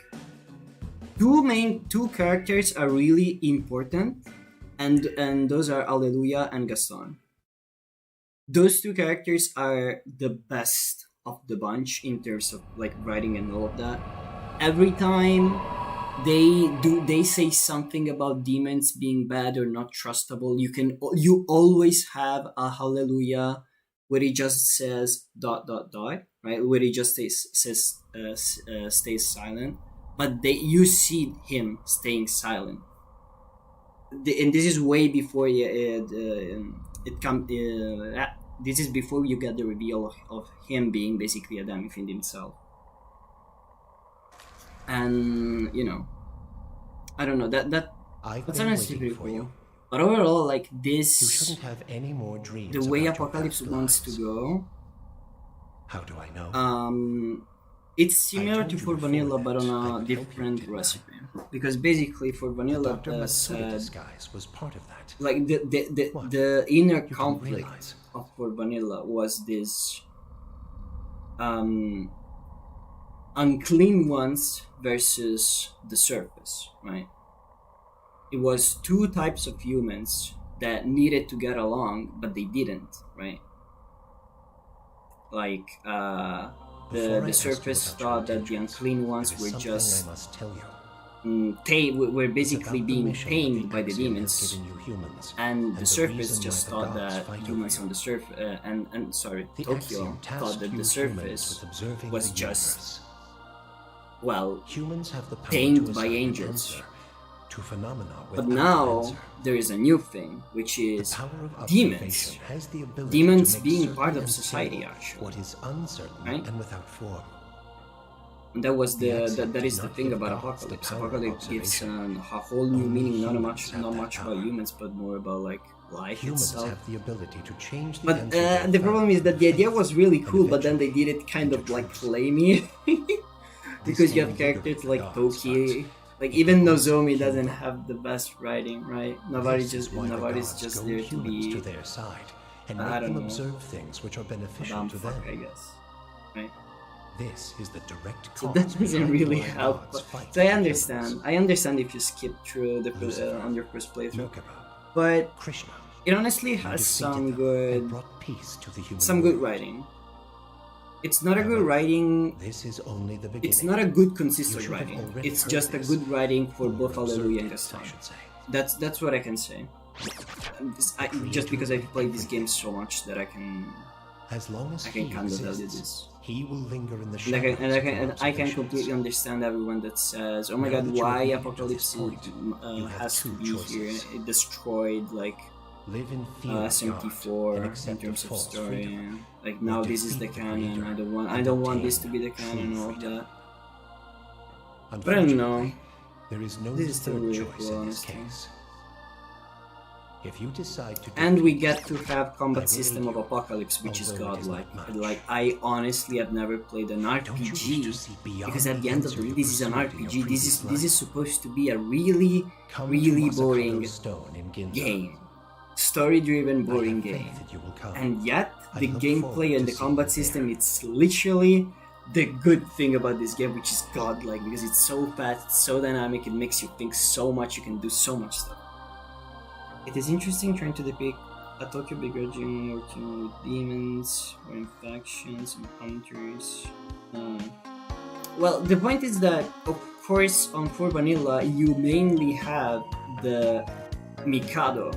Two characters are really important, and those are Alleluia and Gaston. Those two characters are the best of the bunch in terms of like writing and all of that. Every time they say something about demons being bad or not trustable, you always have a Hallelujah where he just says ... right, where he just stays silent, but you see him staying silent. And this is way before this is before you get the reveal of him being basically a Demi-Fiend himself. And I don't know, that's honestly pretty cool. But overall, like this, You shouldn't have any more dreams. the way about your Apocalypse past wants to lives. go, How do I know? it's similar told to you For before Vanilla, that but on I a could help you, different didn't I? recipe. Because basically, For Vanilla Dr. does Matsuda disguise was part of that. like What? the inner You can conflict realize. of For Vanilla was this unclean ones versus the surface, right? It was two types of humans that needed to get along, but they didn't, right? Like Before I the ask you surface about your thought that the intentions, unclean ones there is were something just I must tell you. were It's basically about the being mission tamed that by the Vikaxian has demons, given you humans, and the surface reason just why the thought gods that fight humans over on the surface and sorry, The Tokyo Axiom tasked thought that you the humans surface with observing was the just universe. well Humans have the power tamed to by assign an angels. answer, to phenomena But without now answer. there is a new thing, which The is power of demons. observation has the ability Demons to make being certain part of and society, single actually. what is uncertain Right? and without form. And that was The that exit is did the not thing give about gods the Apocalypse. power of Apocalypse gives observation. a whole new Only meaning, not humans have that much about power. humans, but more about like life Humans itself. have the ability to change the But answer they the found problem is that the idea was really and cool, but then they did it kind of into like truth. flamey. Because you have only characters liberated like gods, Toki, but like it even will also Nozomi kill doesn't them. have the best writing, right? Navari's This is why the Navari's gods just goad there to humans be to their side and I make don't them know, observe things which are beneficial dumb to fuck, them. I guess, right? This is the direct So cause that doesn't behind really why help. gods But, fight so I with understand. humans. I understand if you skip through the Lucifer, on your first playthrough, Merkaba, but Krishna, it honestly you has defeated some them and good, brought peace to the human some good world. writing. It's not a good However, writing. This is only the beginning. It's not a good You consistent should have writing. already It's heard just a this. good writing for Or both observed Alleluia and it, Gaston. I should say. That's what I can say. Just because I've played this game so much that I can As long as I can he kind of tell you exists, this. he will linger in the And I can, shadows of your and I can observations. completely understand everyone that says, "Oh my Now God, that you have why made it to Apocalypse this point, you have has to two be here? choices. It destroyed like Live in fear of God SMT4 and in accept terms a of false story. freedom. Like Or now this is the defeat the canon. creator I and don't want this to obtain be the canon and true all of freedom. that. But I don't know. Unfortunately, there is no This is still third really choice cool, in this honestly. case. If you decide to And we defeat get to have I combat will system aid of you, Apocalypse, which is although it is not godlike. much. Like I honestly have never played an Don't you wish to RPG see beyond because at the end of the day, answer this is an you pursued in your RPG. This is previous life? supposed to be a really Come really to boring Masakado Stone in Ginza. game, story-driven I boring have faith game. that you will come. And yet I the look gameplay forward and to the seeing combat you system, there. it's literally the good thing about this game, which is godlike because it's so fast, it's so dynamic, it makes you think so much, you can do so much stuff. It is interesting trying to depict a Tokyo begrudging working with demons or infections and hunters. Well, the point is that, of course, on 4 Vanilla, you mainly have the Mikado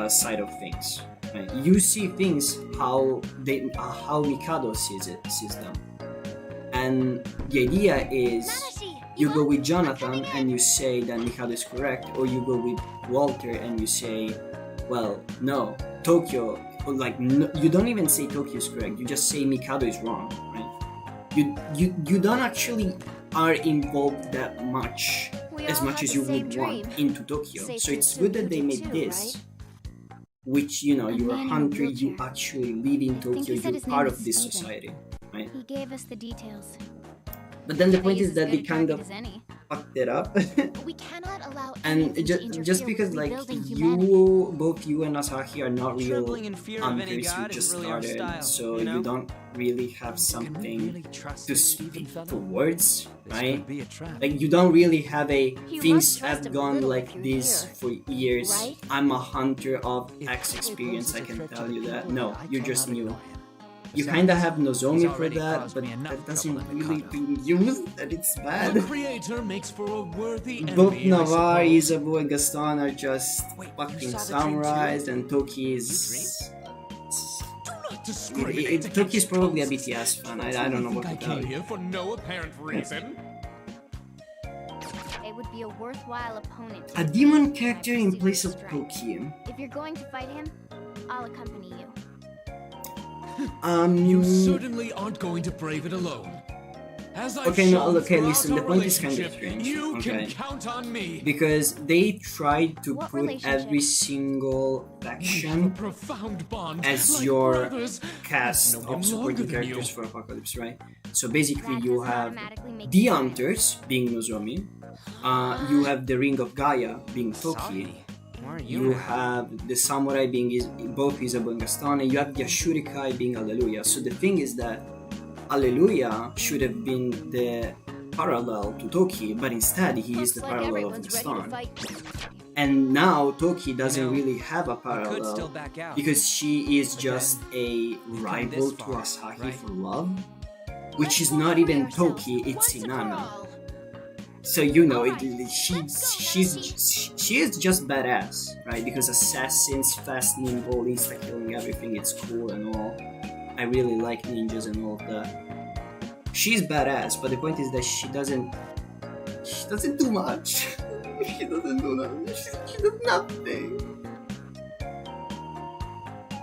side of things. Right? You see things how Mikado sees them, and the idea is you go with Jonathan and you say that Mikado is correct, or you go with Walter and you say, well, no, Tokyo, or like no, you don't even say Tokyo is correct. You just say Mikado is wrong, right? You don't actually are involved that much as much as you would want into Tokyo. So it's good that they made this. Which, you know, you're a hunter, you actually live in Tokyo, you're part of this society, right? He gave us the details. But then the point He's is as that they good a kind target of as any. fucked it up. But we cannot allow And anything to just interfere because with like rebuilding humanity. both you and Asahi are not real Trembling in fear of any hunters, you god just isn't really our started, style, so you know? you don't really have Can we something really trust to this Steven speak fellow? towards, This right? could be a trap. Like you don't really have a You things must trust have him gone little like if you're this here, for years. right? I'm a hunter of If X Tokyo experience, I poses a can threat to tell the you that. people, No, I you're just cannot new. ignore him. You Besides, kinda have he's Nozomi for already that, caused but me enough that doesn't trouble in really Mikado. use that it's The bad. creator makes for a worthy Both enemy, I Navar, suppose. Isabu, and Gaston are just Wait, you fucking saw the dream samurais, too? and Toki You is... Do not discriminate against Toki's probably a ghosts. BTS fan, I Do don't you know think what I to tell came you. here for no apparent reason. It would be a worthwhile opponent. to A defeat demon if character I in pursue place his of strike. Toki. If you're going to fight him, I'll accompany you. You certainly aren't going to brave it alone. As I've Okay, no, shown okay, throughout listen, the our point is kind of relationship, strange, You okay? can count on me. Because they tried to What put relationship? every single We have a faction profound bond, as like your brothers. cast No, I'm of longer supporting than you. characters for Apocalypse, right? So basically That you doesn't have automatically make the you Hunters being Nozomi, you have the Ring of Gaia being Toki, Sorry. Why are you you around? have the Samurai being both Isabu and Gaston, and you have the Ashurikai being Alleluia. So the thing is that Alleluia should have been the parallel to Toki, but instead he is Looks the like parallel of everyone's ready to Gaston. fight. And now Toki doesn't You know, really have a You could still parallel back out. because she is But just a come rival this to far, Asahi right? for love, which Let's is not not worry even ourselves. Toki, it's Once and for Inanna. all. So you know, Alright, she is just badass, right? Because assassins, fast, nimble, insta killing everything, it's cool and all. I really like ninjas and all of that. She's badass, but the point is that she doesn't do much. She doesn't do nothing. She does nothing.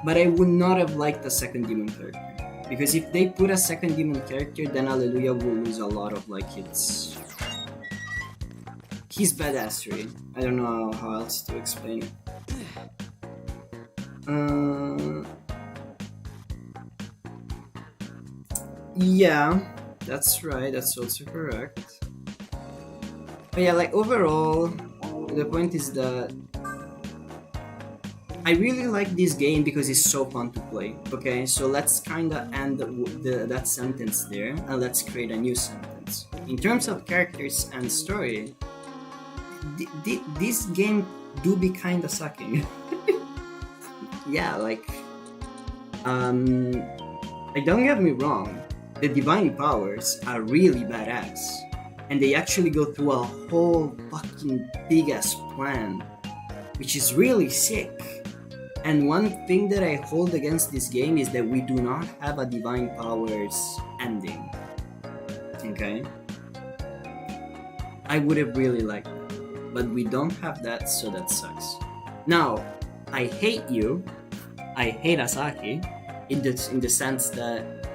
But I would not have liked a second demon character. Because if they put a second demon character, then Alleluia will lose a lot of like his badassery. I don't know how else to explain it. Yeah, that's right, that's also correct. But yeah, like overall, the point is that I really like this game because it's so fun to play. Okay, so let's kinda end that sentence there and let's create a new sentence. In terms of characters and story, this game do be kinda sucking. Yeah, like, don't get me wrong, the divine powers are really badass, and they actually go through a whole fucking big ass plan, which is really sick. And one thing that I hold against this game is that we do not have a divine powers ending. Okay? I would have really liked that, but we don't have that, so that sucks. Now, I hate you. I hate Asaki in the sense that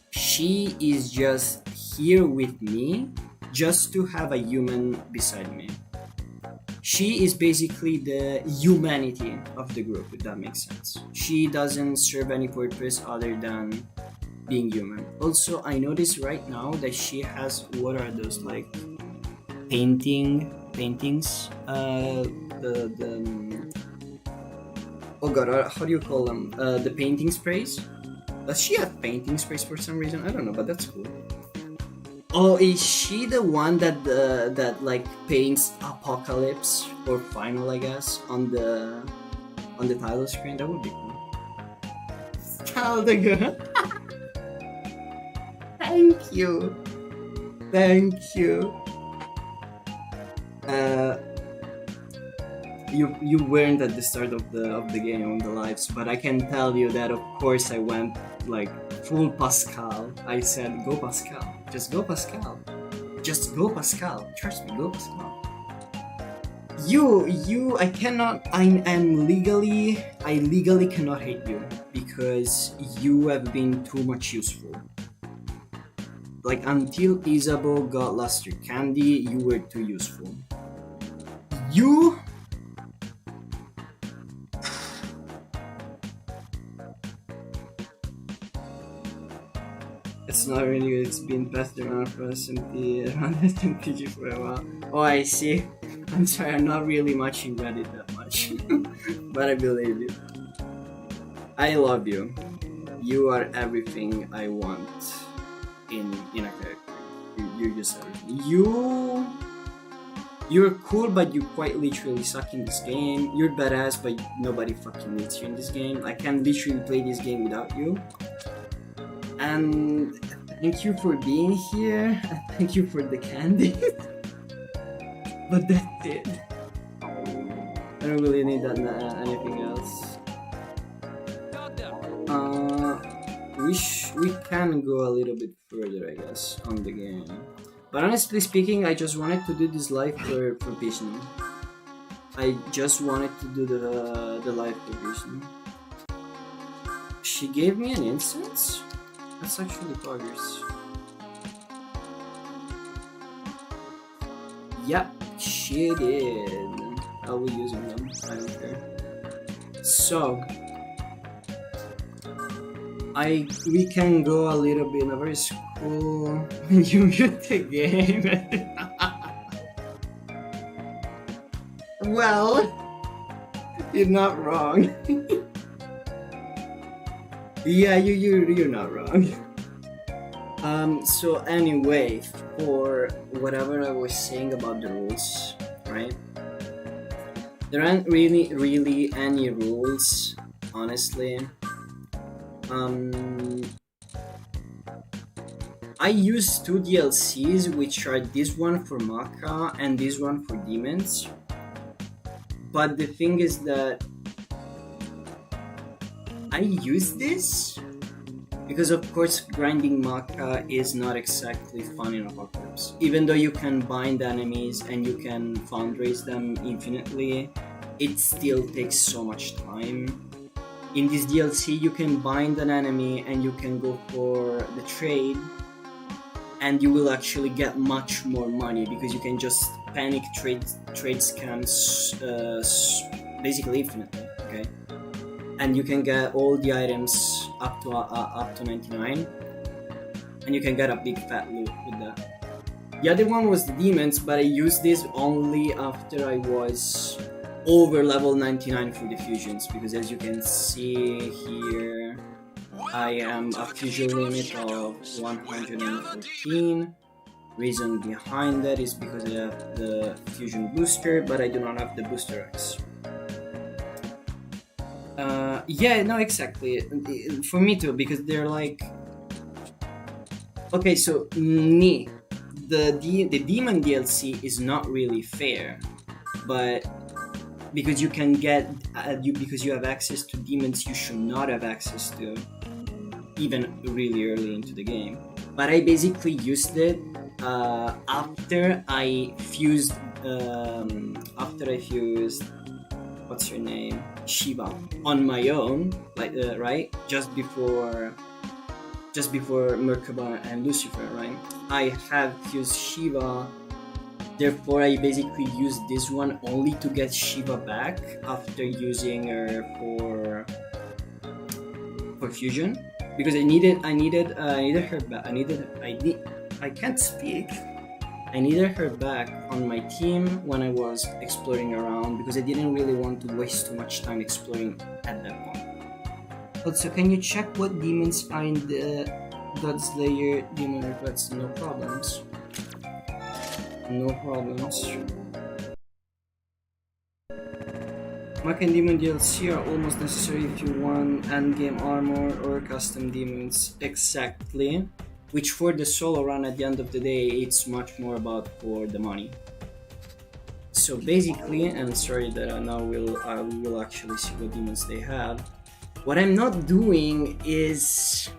she is just here with me just to have a human beside me. She is basically the humanity of the group, if that makes sense. She doesn't serve any purpose other than being human. Also, I notice right now that she has, what are those, like, paintings? Oh god, how do you call them? The painting sprays? Does she have painting sprays for some reason? I don't know, but that's cool. Oh, is she the one that like paints Apocalypse or Final, I guess, on the title screen? That would be cool. Caldaga. Thank you. You weren't at the start of the game on the lives, but I can tell you that of course I went like full Pascal. I said go Pascal. Just go Pascal. Just go Pascal. Trust me, go Pascal. I legally cannot hate you because you have been too much useful. Like until Isabeau got Luster Candy, you were too useful. You It's not really good, it's been passed around for SMPG for a while. Oh, I see. I'm sorry, I'm not really much in Reddit that much. But I believe you. I love you. You are everything I want in a character. You're just everything. You're cool, but you quite literally suck in this game. You're badass, but nobody fucking needs you in this game. I can literally play this game without you. And thank you for being here. And thank you for the candy. But that's it. I don't really need that anything else. We can go a little bit further, I guess, on the game. But honestly speaking, I just wanted to do this live for VISHNU. I just wanted to do the live for VISHNU. She gave me an instance? That's actually progress. Yep, she did. I'll be using them, I don't care. So, we can go a little bit in a very cool when you mute the game. Well, you're not wrong. Yeah, you're not wrong. So anyway, for whatever I was saying about the rules, right? There aren't really any rules, honestly. I use two DLCs, which are this one for Maka and this one for Demons. But the thing is that I use this Because of course grinding Maka is not exactly fun in Apocalypse. Even though you can bind enemies and you can fundraise them infinitely, it still takes so much time. In this DLC you can bind an enemy and you can go for the trade, and you will actually get much more money because you can just panic trade scams basically infinitely, okay? And you can get all the items up to 99, and you can get a big fat loot with that. The other one was the demons, but I used this only after I was over level 99 for the fusions, because as you can see here, I am a fusion limit of 114. Reason behind that is because I have the fusion booster, but I do not have the booster X. Yeah, no, exactly. For me too, because they're like... Okay, so the demon DLC is not really fair, but because you can get because you have access to demons you should not have access to, even really early into the game. But I basically used it after I fused what's her name, Shiva, on my own, like right, just before Merkaba and Lucifer, right? I have fused Shiva, therefore I basically used this one only to get Shiva back after using her for fusion, because I needed her back. I can't speak. I needed her back on my team when I was exploring around, because I didn't really want to waste too much time exploring at that point. Also, can you check what demons are in the Godslayer demon requests? No problems. No problems. Mech and Demon DLC are almost necessary if you want endgame armor or custom demons. Exactly. Which for the solo run at the end of the day, it's much more about for the money. So basically, and sorry that I will actually see what demons they have. What I'm not doing is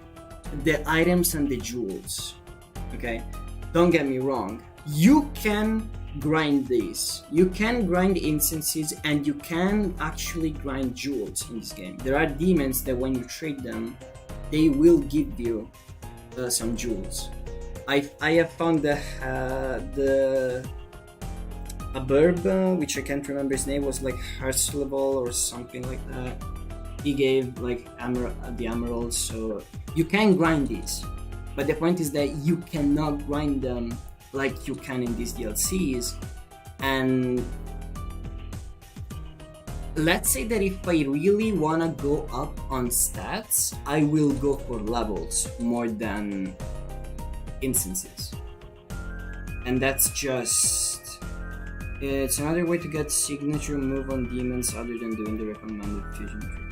the items and the jewels. Okay? Don't get me wrong. You can grind these. You can grind instances and you can actually grind jewels in this game. There are demons that when you trade them, they will give you some jewels. I have found a burb, which I can't remember his name, was like Hearthstone or something like that. He gave like the emeralds, so you can grind these. But the point is that you cannot grind them like you can in these DLCs. And let's say that if I really wanna go up on stats, I will go for levels more than instances. And that's just... It's another way to get signature move on demons other than doing the recommended fusion tree.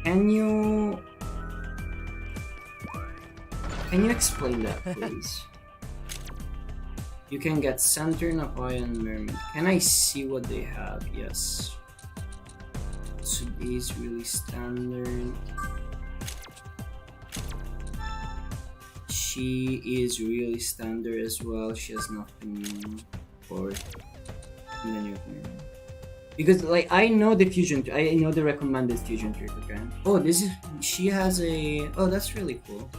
Can you explain that, please? You can get Center, Napoleon, Mermaid. Can I see what they have? Yes. So these really standard. She is really standard as well. She has nothing new for the new thing. Because like I know the fusion, I know the recommended fusion trick. Okay. Oh, she has a. Oh, that's really cool.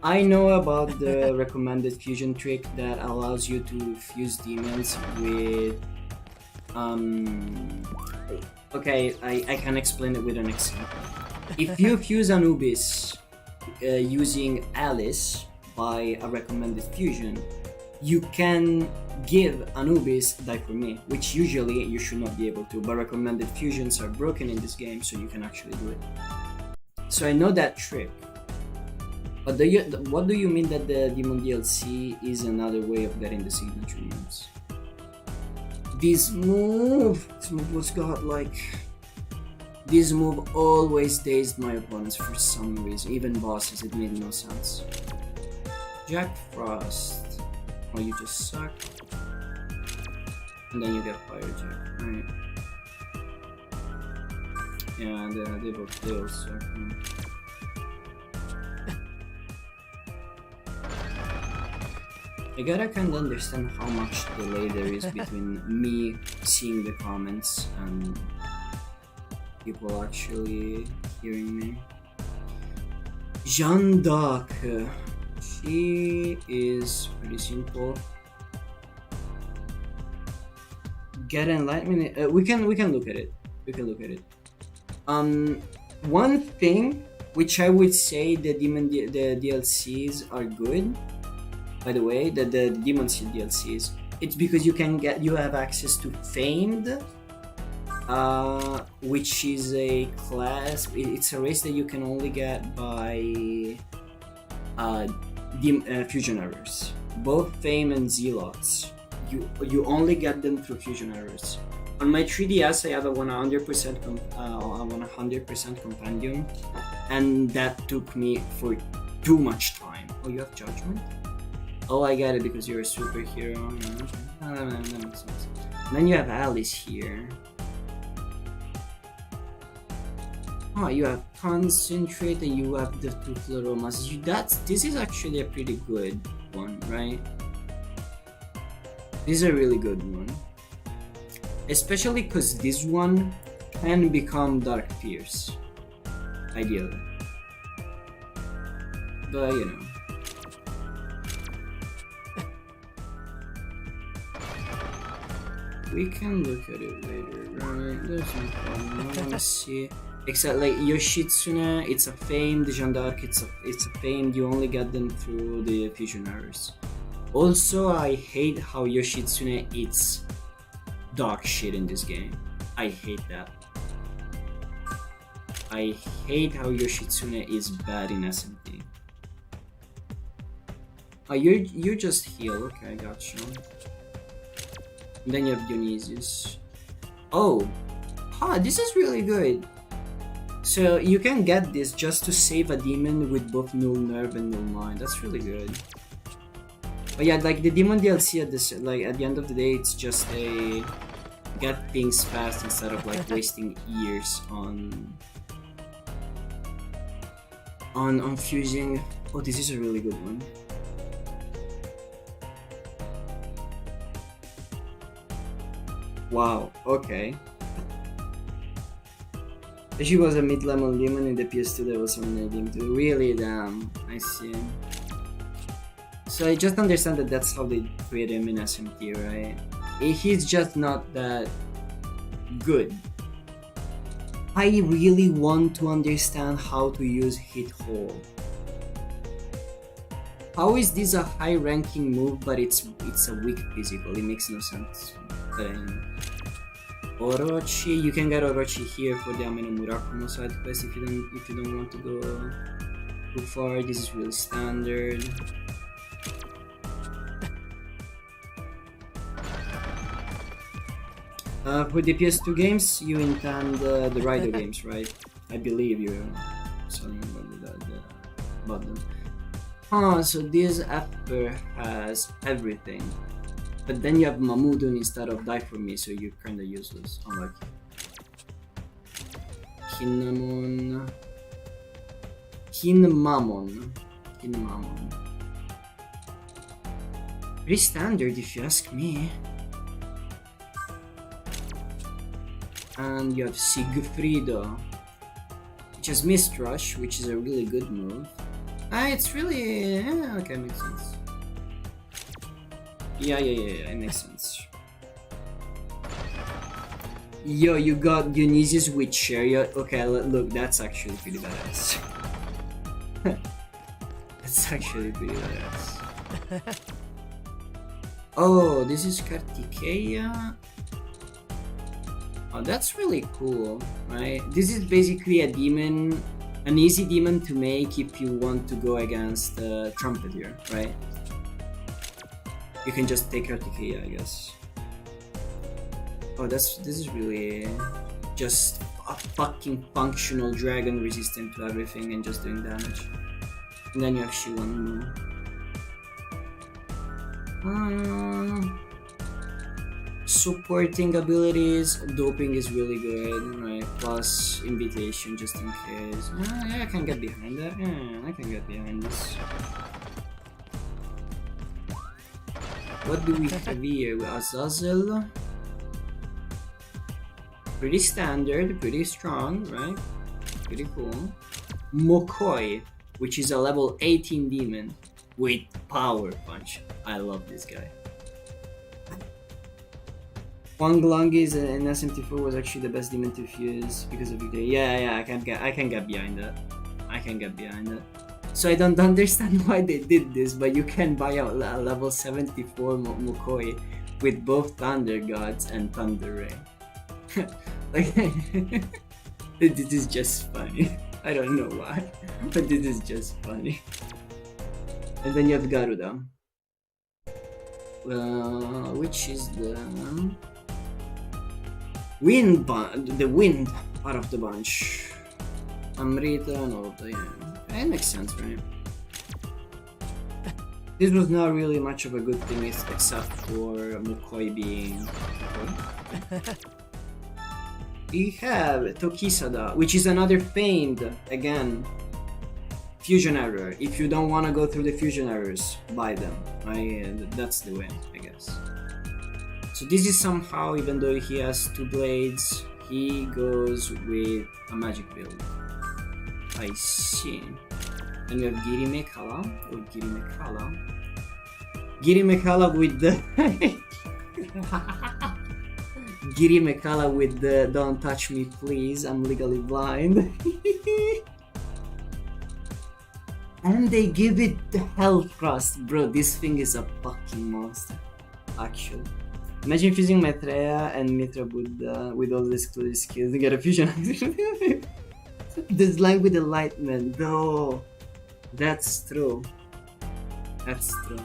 I know about the recommended fusion trick that allows you to fuse demons with... Okay, I can explain it with an example. If you fuse Anubis using Alice by a recommended fusion, you can give Anubis Die For Me, which usually you should not be able to, but recommended fusions are broken in this game, so you can actually do it. So I know that trick. But what do you mean that the Demon DLC is another way of getting the signature moves? This move was godlike. This move always dazed my opponents for some reason, even bosses, it made no sense. Jack Frost. Oh, you just suck. And then you get Fire Jack, right. Yeah, they both play also. I gotta kinda understand how much delay there is between me seeing the comments and people actually hearing me. Jeanne d'Arc. She is pretty simple. Get enlightenment. We can look at it. We can look at it. One thing which I would say the DLCs are good. By the way, the Demon Seed DLCs, it's because you have access to Famed, which is a class. It's a race that you can only get by fusion errors. Both Fame and Zealots, you only get them through fusion errors. On my 3DS, I have a 100% compendium, and that took me for too much time. Oh, you have Judgment? Oh, I get it because you're a superhero. Yeah, okay. That makes sense. And then you have Alice here. Oh, you have Concentrate and you have the two Fluoromas. This is actually a pretty good one, right? This is a really good one. Especially because this one can become Dark Pierce. Ideally. But, you know. We can look at it later, right? There's no problem. I wanna see. Except like Yoshitsune, it's a Famed. Jeanne d'Arc, it's a Famed. You only get them through the fusion errors. Also, I hate how Yoshitsune eats dog shit in this game. I hate that. I hate how Yoshitsune is bad in SMT. Oh, you just heal. Okay, I gotcha. And then you have Dionysius. Oh, this is really good. So you can get this just to save a demon with both Null Nerve and Null Mind. That's really good. But yeah, like the demon DLC at the end of the day, it's just a get things fast instead of like wasting years on fusing. Oh, this is a really good one. Wow, okay. She was a mid-level demon in the PS2 that was dominating too. Really, damn. I see. So I just understand that that's how they create him in SMT, right? He's just not that good. I really want to understand how to use Hit Hole. How is this a high-ranking move, but it's a weak physical? It makes no sense. But anyway. Orochi, you can get Orochi here for the Ameno Murakumo side quest if you don't want to go too far. This is really standard. For the PS2 games, you intend the Raido games, right? I believe you're selling about them. So this Apper has everything. But then you have Mamudun instead of Die For Me, so you're kinda useless. Unlucky. Hinamon. Pretty standard if you ask me. And you have Sigfrido, which has Mist Rush, which is a really good move. It's really... okay, makes sense. Yeah, it makes sense. Yo, you got Dionysius with Chariot. Okay, look, that's actually pretty badass. That's actually pretty badass. Oh, this is Kartikeya. Oh, that's really cool, right? This is basically a demon, an easy demon to make if you want to go against Trumpeter, right? You can just take Kartikeya, I guess. Oh, this is really just a fucking functional dragon resistant to everything and just doing damage. And then you have Shiwanu. supporting abilities, doping is really good, right? Plus invitation just in case. Yeah, I can get behind that. Yeah, I can get behind this. What do we have here? Azazel. Pretty standard, pretty strong, right? Pretty cool. Mokoi, which is a level 18 demon with power punch. I love this guy. Huang Langis in SMT4 was actually the best demon to fuse because of victory. Yeah, I can get behind that. I can get behind that. So I don't understand why they did this, but you can buy a level 74 Mokoi with both Thunder Gods and Thunder Ray. Like, this is just funny. I don't know why, but this is just funny. And then you have Garuda, which is the wind part of the bunch. Amrita and all of the, yeah. It makes sense, right? This was not really much of a good thing except for Mokoi being Mokoi. We have Tokisada, which is another famed, again, fusion error. If you don't want to go through the fusion errors, buy them. That's the way, I guess. So this is somehow, even though he has 2 blades, he goes with a magic build. I see. And we have Giri Mekala, Giri Mekala with the Giri Mekala with the "Don't touch me please, I'm legally blind." And they give it the health crust. Bro, this thing is a fucking monster, actually. Imagine fusing Maitreya and Mitra Buddha with all the excluded skills to get a fusion. This line with enlightenment, bro. That's true. That's true.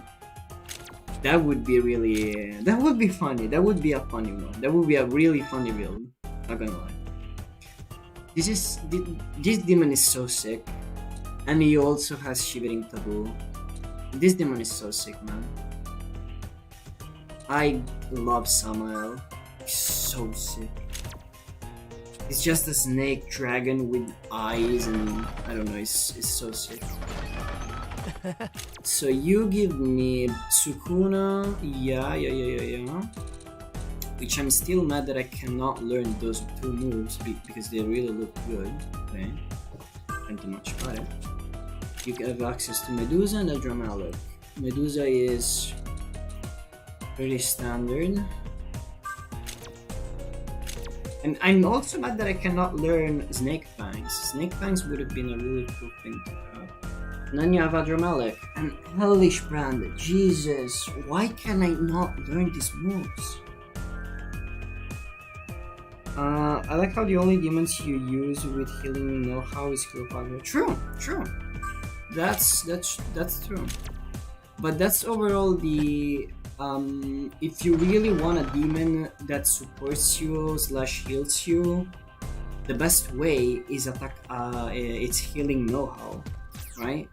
That would be really... that would be funny. That would be a funny one. That would be a really funny build. Not gonna lie. This demon is so sick. And he also has Shivering Taboo. This demon is so sick, man. I love Samael. He's so sick. It's just a snake dragon with eyes and I don't know, it's so sick. So you give me Sukuna, yeah. Which I'm still mad that I cannot learn those 2 moves because they really look good. Okay, can't do much about it. You have access to Medusa and Adramalek. Medusa is pretty standard. And I'm also mad that I cannot learn Snake Fangs. Snake Fangs would have been a really cool thing to have. And then you have Adramelech and Hellish Brand. Jesus, why can I not learn these moves? I like how the only demons you use with healing know-how is Cleopatra. True. That's true. But that's overall the... if you really want a demon that supports you / heals you, the best way is it's healing know-how, right?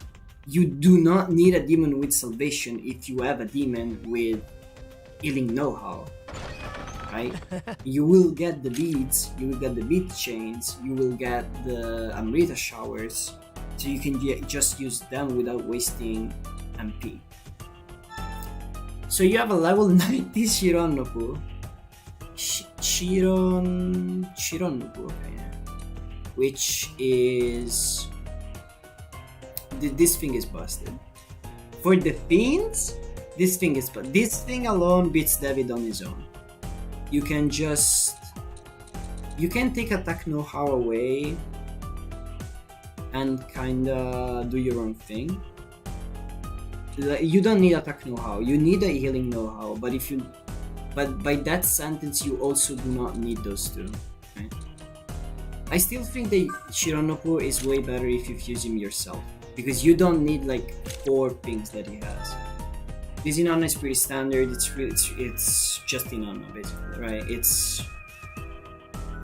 You do not need a demon with salvation if you have a demon with healing know-how, right? You will get the beads, you will get the bead chains, you will get the Amrita showers, so you can just use them without wasting MP. So you have a level 90 Shironnobu. Shironnobu, okay. Which is... this thing is busted. For the Fiends, this thing is busted. This thing alone beats David on his own. You can just... you can take attack know-how away and kinda do your own thing. You don't need attack know-how, you need a healing know-how, but by that sentence you also do not need those 2, right? I still think that Shironnobu is way better if you fuse him yourself, because you don't need like 4 things that he has. This Inanna is pretty standard, it's just Inanna basically, right? It's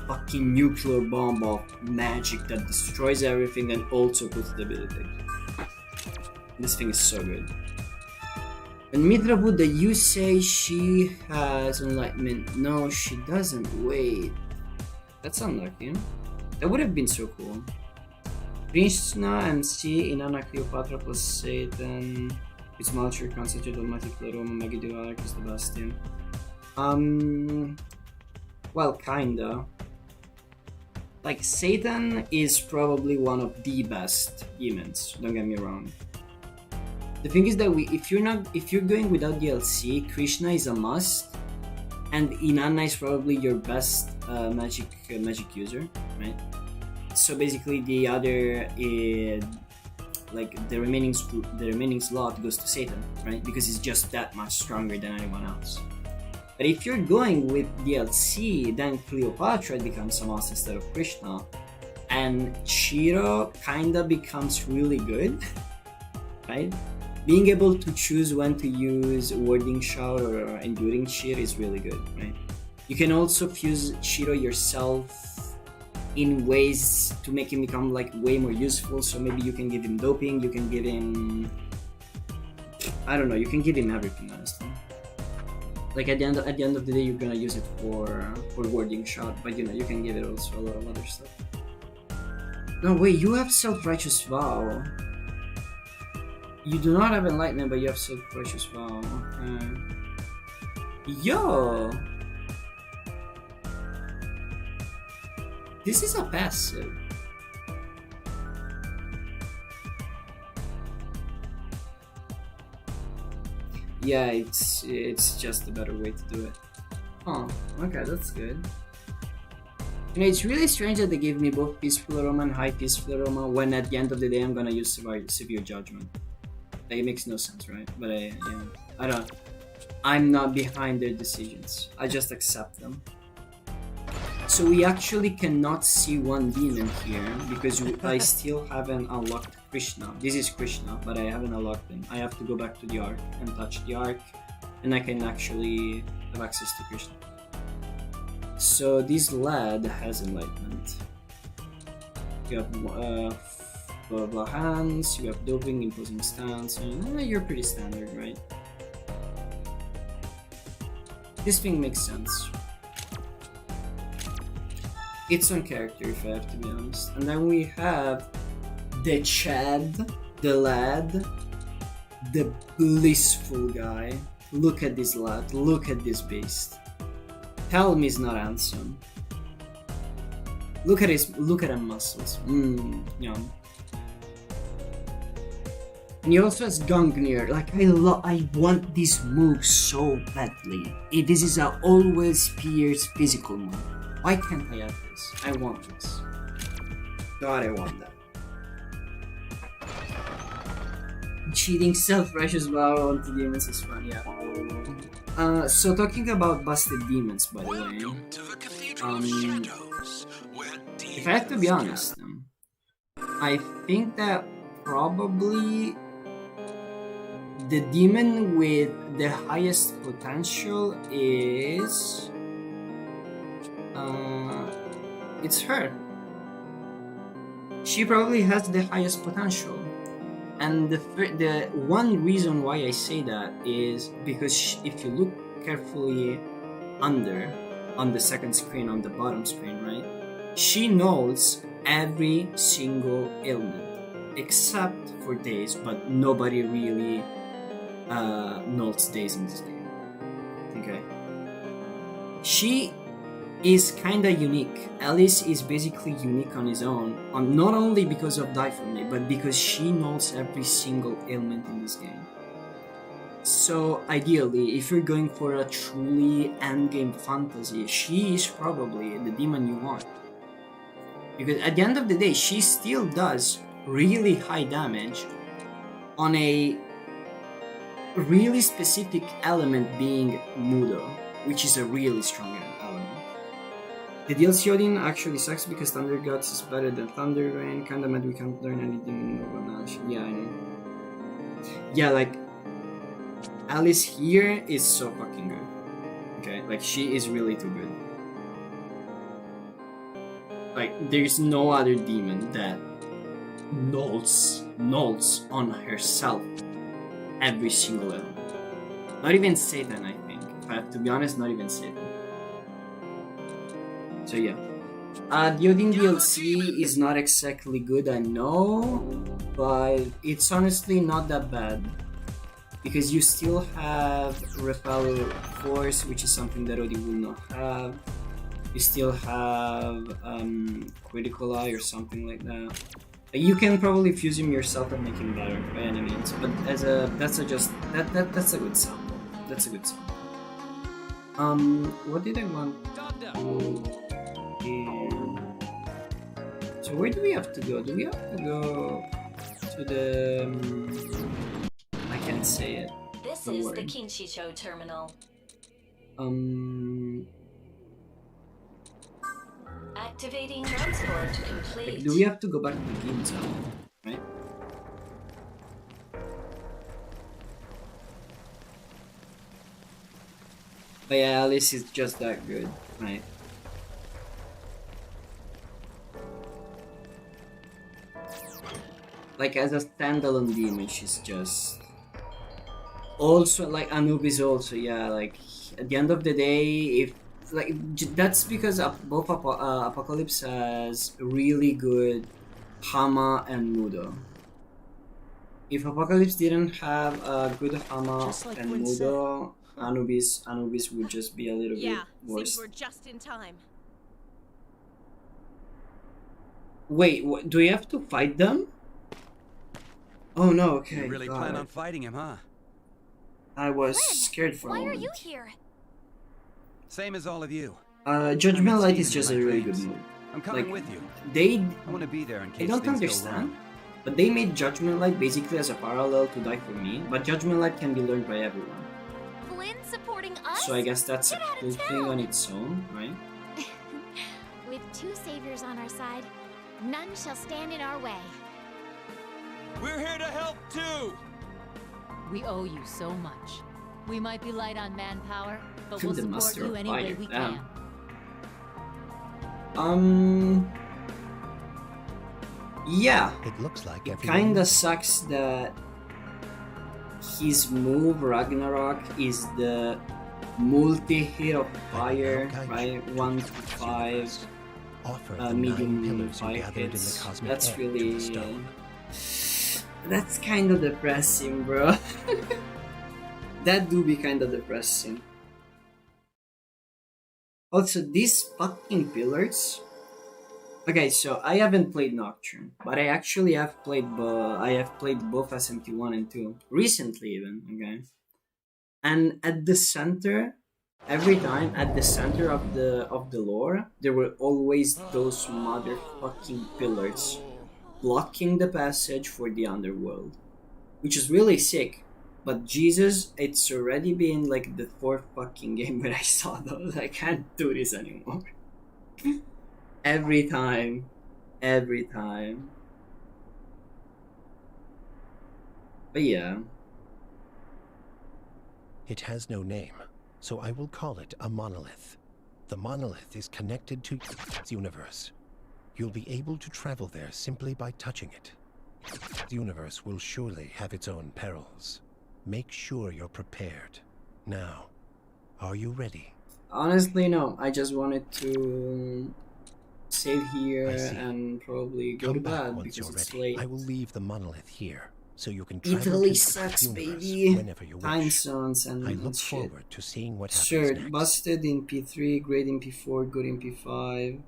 fucking nuclear bomb of magic that destroys everything and also puts debility. This thing is so good. And Mithra Buddha, you say she has enlightenment. No, she doesn't. Wait. That's unlucky. That would have been so cool. Krishna, MC, Inanna, Cleopatra plus Satan. It's Malchur, Concentrate, Almighty, Roma, Megiddo, is the best team. Well, kinda. Like, Satan is probably one of the best demons, don't get me wrong. The thing is that if you're going without DLC, Krishna is a must, and Inanna is probably your best magic user, right? So basically, the other, like the remaining slot goes to Satan, right? Because it's just that much stronger than anyone else. But if you're going with DLC, then Cleopatra becomes a must instead of Krishna, and Shiro kinda becomes really good, right? Being able to choose when to use Warding Shot or Enduring Cheer is really good, right? You can also fuse Shiro yourself in ways to make him become like way more useful. So maybe you can give him doping, you can give him, I don't know, you can give him everything, honestly. Like at the end of the day, you're gonna use it for Warding Shot, but you know you can give it also a lot of other stuff. No, wait, you have Self-Righteous Vow. You do not have Enlightenment, but you have Self-Righteous Vow. Okay. Yo! This is a passive. Yeah, it's just a better way to do it. Oh, okay, that's good. You know, it's really strange that they gave me both Peaceful Aroma and High Peaceful Aroma when at the end of the day I'm gonna use Severe Judgment. Like, it makes no sense, right? But I'm not behind their decisions. I just accept them. So we actually cannot see one demon here because I still haven't unlocked Krishna. This is Krishna, but I haven't unlocked him. I have to go back to the Ark and touch the Ark, and I can actually have access to Krishna. So this lad has enlightenment. You have blah blah hands, you have doping, imposing stance, and you're pretty standard, right? This thing makes sense. It's on character, if I have to be honest. And then we have the Chad, the lad, the blissful guy. Look at this lad, look at this beast. Tell me he's not handsome. Look at him muscles. Yum. And he also has Gungnir. Like, I want this move so badly. This is a always pierce physical move. Why can't I have this? I want this. God, I want that. Cheating Self-Righteous Vow onto demons is fun, yeah. So talking about busted demons, by the way. If I have to be honest, I think that probably the demon with the highest potential is it's her. She probably has the highest potential, and the one reason why I say that is because if you look carefully on the second screen, on the bottom screen, right, she knows every single ailment except for days, but nobody really knows days in this game. Okay, she is kinda unique. Alice is basically unique on his own, not only because of Die For Me, but because she knows every single ailment in this game. So ideally, if you're going for a truly endgame fantasy, she is probably the demon you want. Because at the end of the day, she still does really high damage on a really specific element being Mudo, which is a really strong element. The DLC Odin actually sucks because Thunder Gods is better than Thunder Rain. Kinda mad we can't learn anything more about Ash. Yeah, I know. Yeah, like, Alice here is so fucking good. Okay, like, she is really too good. Like, there's no other demon that nulls on herself every single element. Not even Satan, I think. If I have to be honest, not even Satan. So yeah. The Odin DLC is not exactly good, I know, but it's honestly not that bad. Because you still have Repel Force, which is something that Odin will not have. You still have Critical Eye or something like that. You can probably fuse him yourself and make him better by any means, but that's a good sample. That's a good sample. What did I want? So where do we have to go? Do we have to go to the? I can't say it. This is the Kinshicho terminal. Activating transport complete. Like, do we have to go back to the game zone? Right? But yeah, Alice is just that good, right? Like as a standalone demon, she's just also like Anubis. Also, yeah. Like at the end of the day, if like that's because both Apocalypse has really good Hama and Mudo. If Apocalypse didn't have a good Hama like and Quinn Mudo, Anubis would just be a little bit worse. Seems we're just in time. Wait, do we have to fight them? Oh no, okay. You really plan on fighting him, huh? I was scared for a Why are moment. you here? Same as all of you. Judgment Light is Steven just in a my really dreams. good move. I'm coming Like, with you. I want to be there in case I don't things understand, go wrong. but they made Judgment Light basically as a parallel to Die For Me, but Judgment Light can be learned by everyone. Flynn supporting us? So I guess that's a Get out of cool thing town. on its own, right? With two saviors on our side, none shall stand in our way. We're here to help too. We owe you so much. We might be light on manpower, but To we'll the support Master you of any way Fire, we damn. can. Yeah. It looks like It everyone kinda knows. sucks that his move Ragnarok is the multi-hit of fire, right? 1 to 5 Offer the medium 9 pillars you 5 gathered in the hits. cosmic That's egg to really the stone. that's kind of depressing, bro. That do be kind of depressing. Also, these fucking pillars. Okay, so I haven't played Nocturne, but I actually have played. I have played both SMT1 and 2 recently, even. Okay, and at the center, every time at the center of the lore, there were always those motherfucking pillars blocking the passage for the underworld, which is really sick. But Jesus, it's already been like the 4th fucking game where I saw those. I can't do this anymore. Every time. But yeah. It has no name, so I will call it a monolith. The monolith is connected to the universe. You'll be able to travel there simply by touching it. The universe will surely have its own perils. Make sure you're prepared. Now, are you ready? Honestly, no. I just wanted to save here I see. and probably go Come to back bed once because you're it's ready. late. I will leave the monolith here, so you can travel Italy to sucks, the universe baby. whenever you Time wish. zones and I look shit. forward to seeing what happens Sure, next. busted in P3, great in P4, good in P5.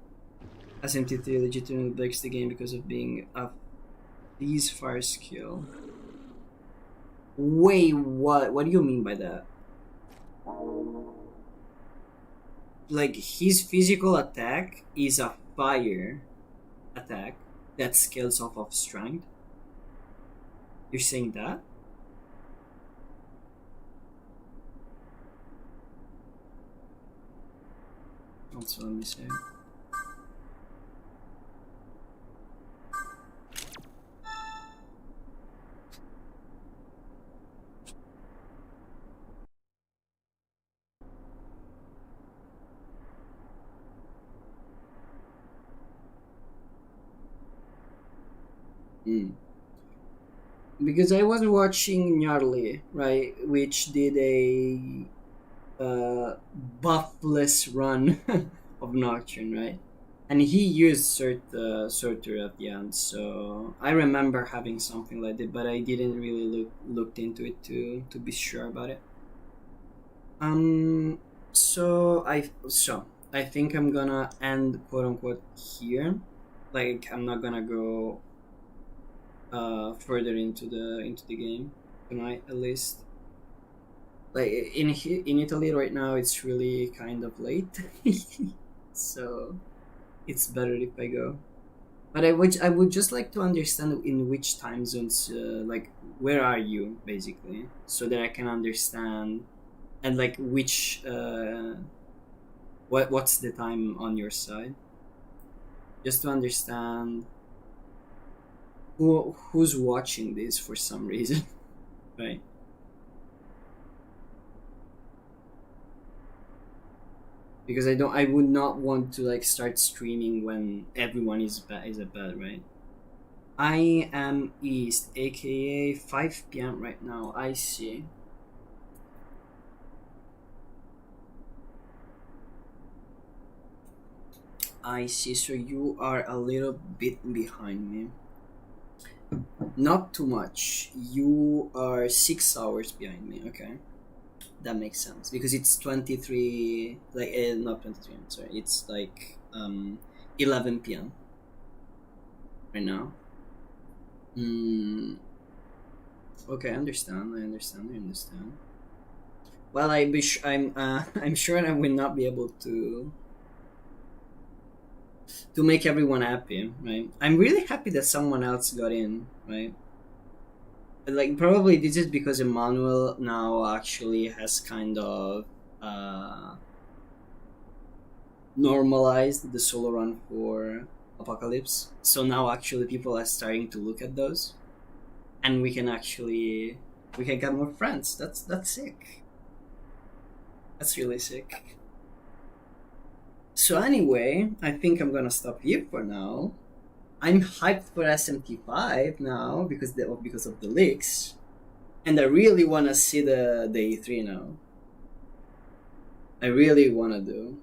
SMT3 legitimately breaks the game because of being a these fire skill. Wait, what? What do you mean by that? Like, his physical attack is a fire attack that scales off of strength? You're saying that? Also, let me say. because I was watching Gnarly, right, which did a buffless run of Nocturne, right? And he used Sorter at the end, so I remember having something like that, but I didn't really looked into it to be sure about it. So I think I'm gonna end quote unquote here. Like I'm not gonna go further into the game tonight, at least. Like in Italy right now, it's really kind of late, so it's better if I go. But I would just like to understand in which time zones, like where are you basically, so that I can understand, and like which what's the time on your side, just to understand who's watching this for some reason, right? Because I would not want to like start streaming when everyone is at bed, right? I am East, aka 5 p.m. right now. I see. I see. So you are a little bit behind me. Not too much. You are 6 hours behind me. Okay. That makes sense because it's 23, like not 23, I'm sorry, it's like 11 p.m. right now. Okay, I understand. Well, I'm sure I will not be able to make everyone happy, right? I'm really happy that someone else got in, right? Like probably this is because Emmanuel now actually has kind of normalized the solo run for Apocalypse, so now actually people are starting to look at those, and we can get more friends. That's sick. That's really sick. So anyway, I think I'm gonna stop here for now. I'm hyped for SMT5 now because of the leaks, and I really wanna see the E3 now. I really wanna do.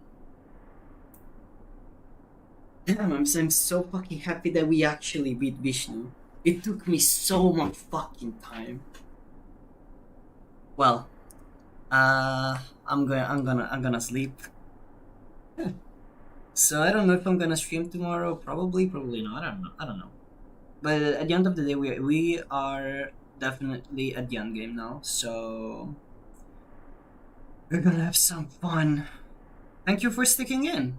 Damn, I'm so fucking happy that we actually beat VISHNU. It took me so much fucking time. Well, I'm gonna sleep. So I don't know if I'm gonna stream tomorrow. Probably not. I don't know. But at the end of the day, we are definitely at the end game now. So we're gonna have some fun. Thank you for sticking in.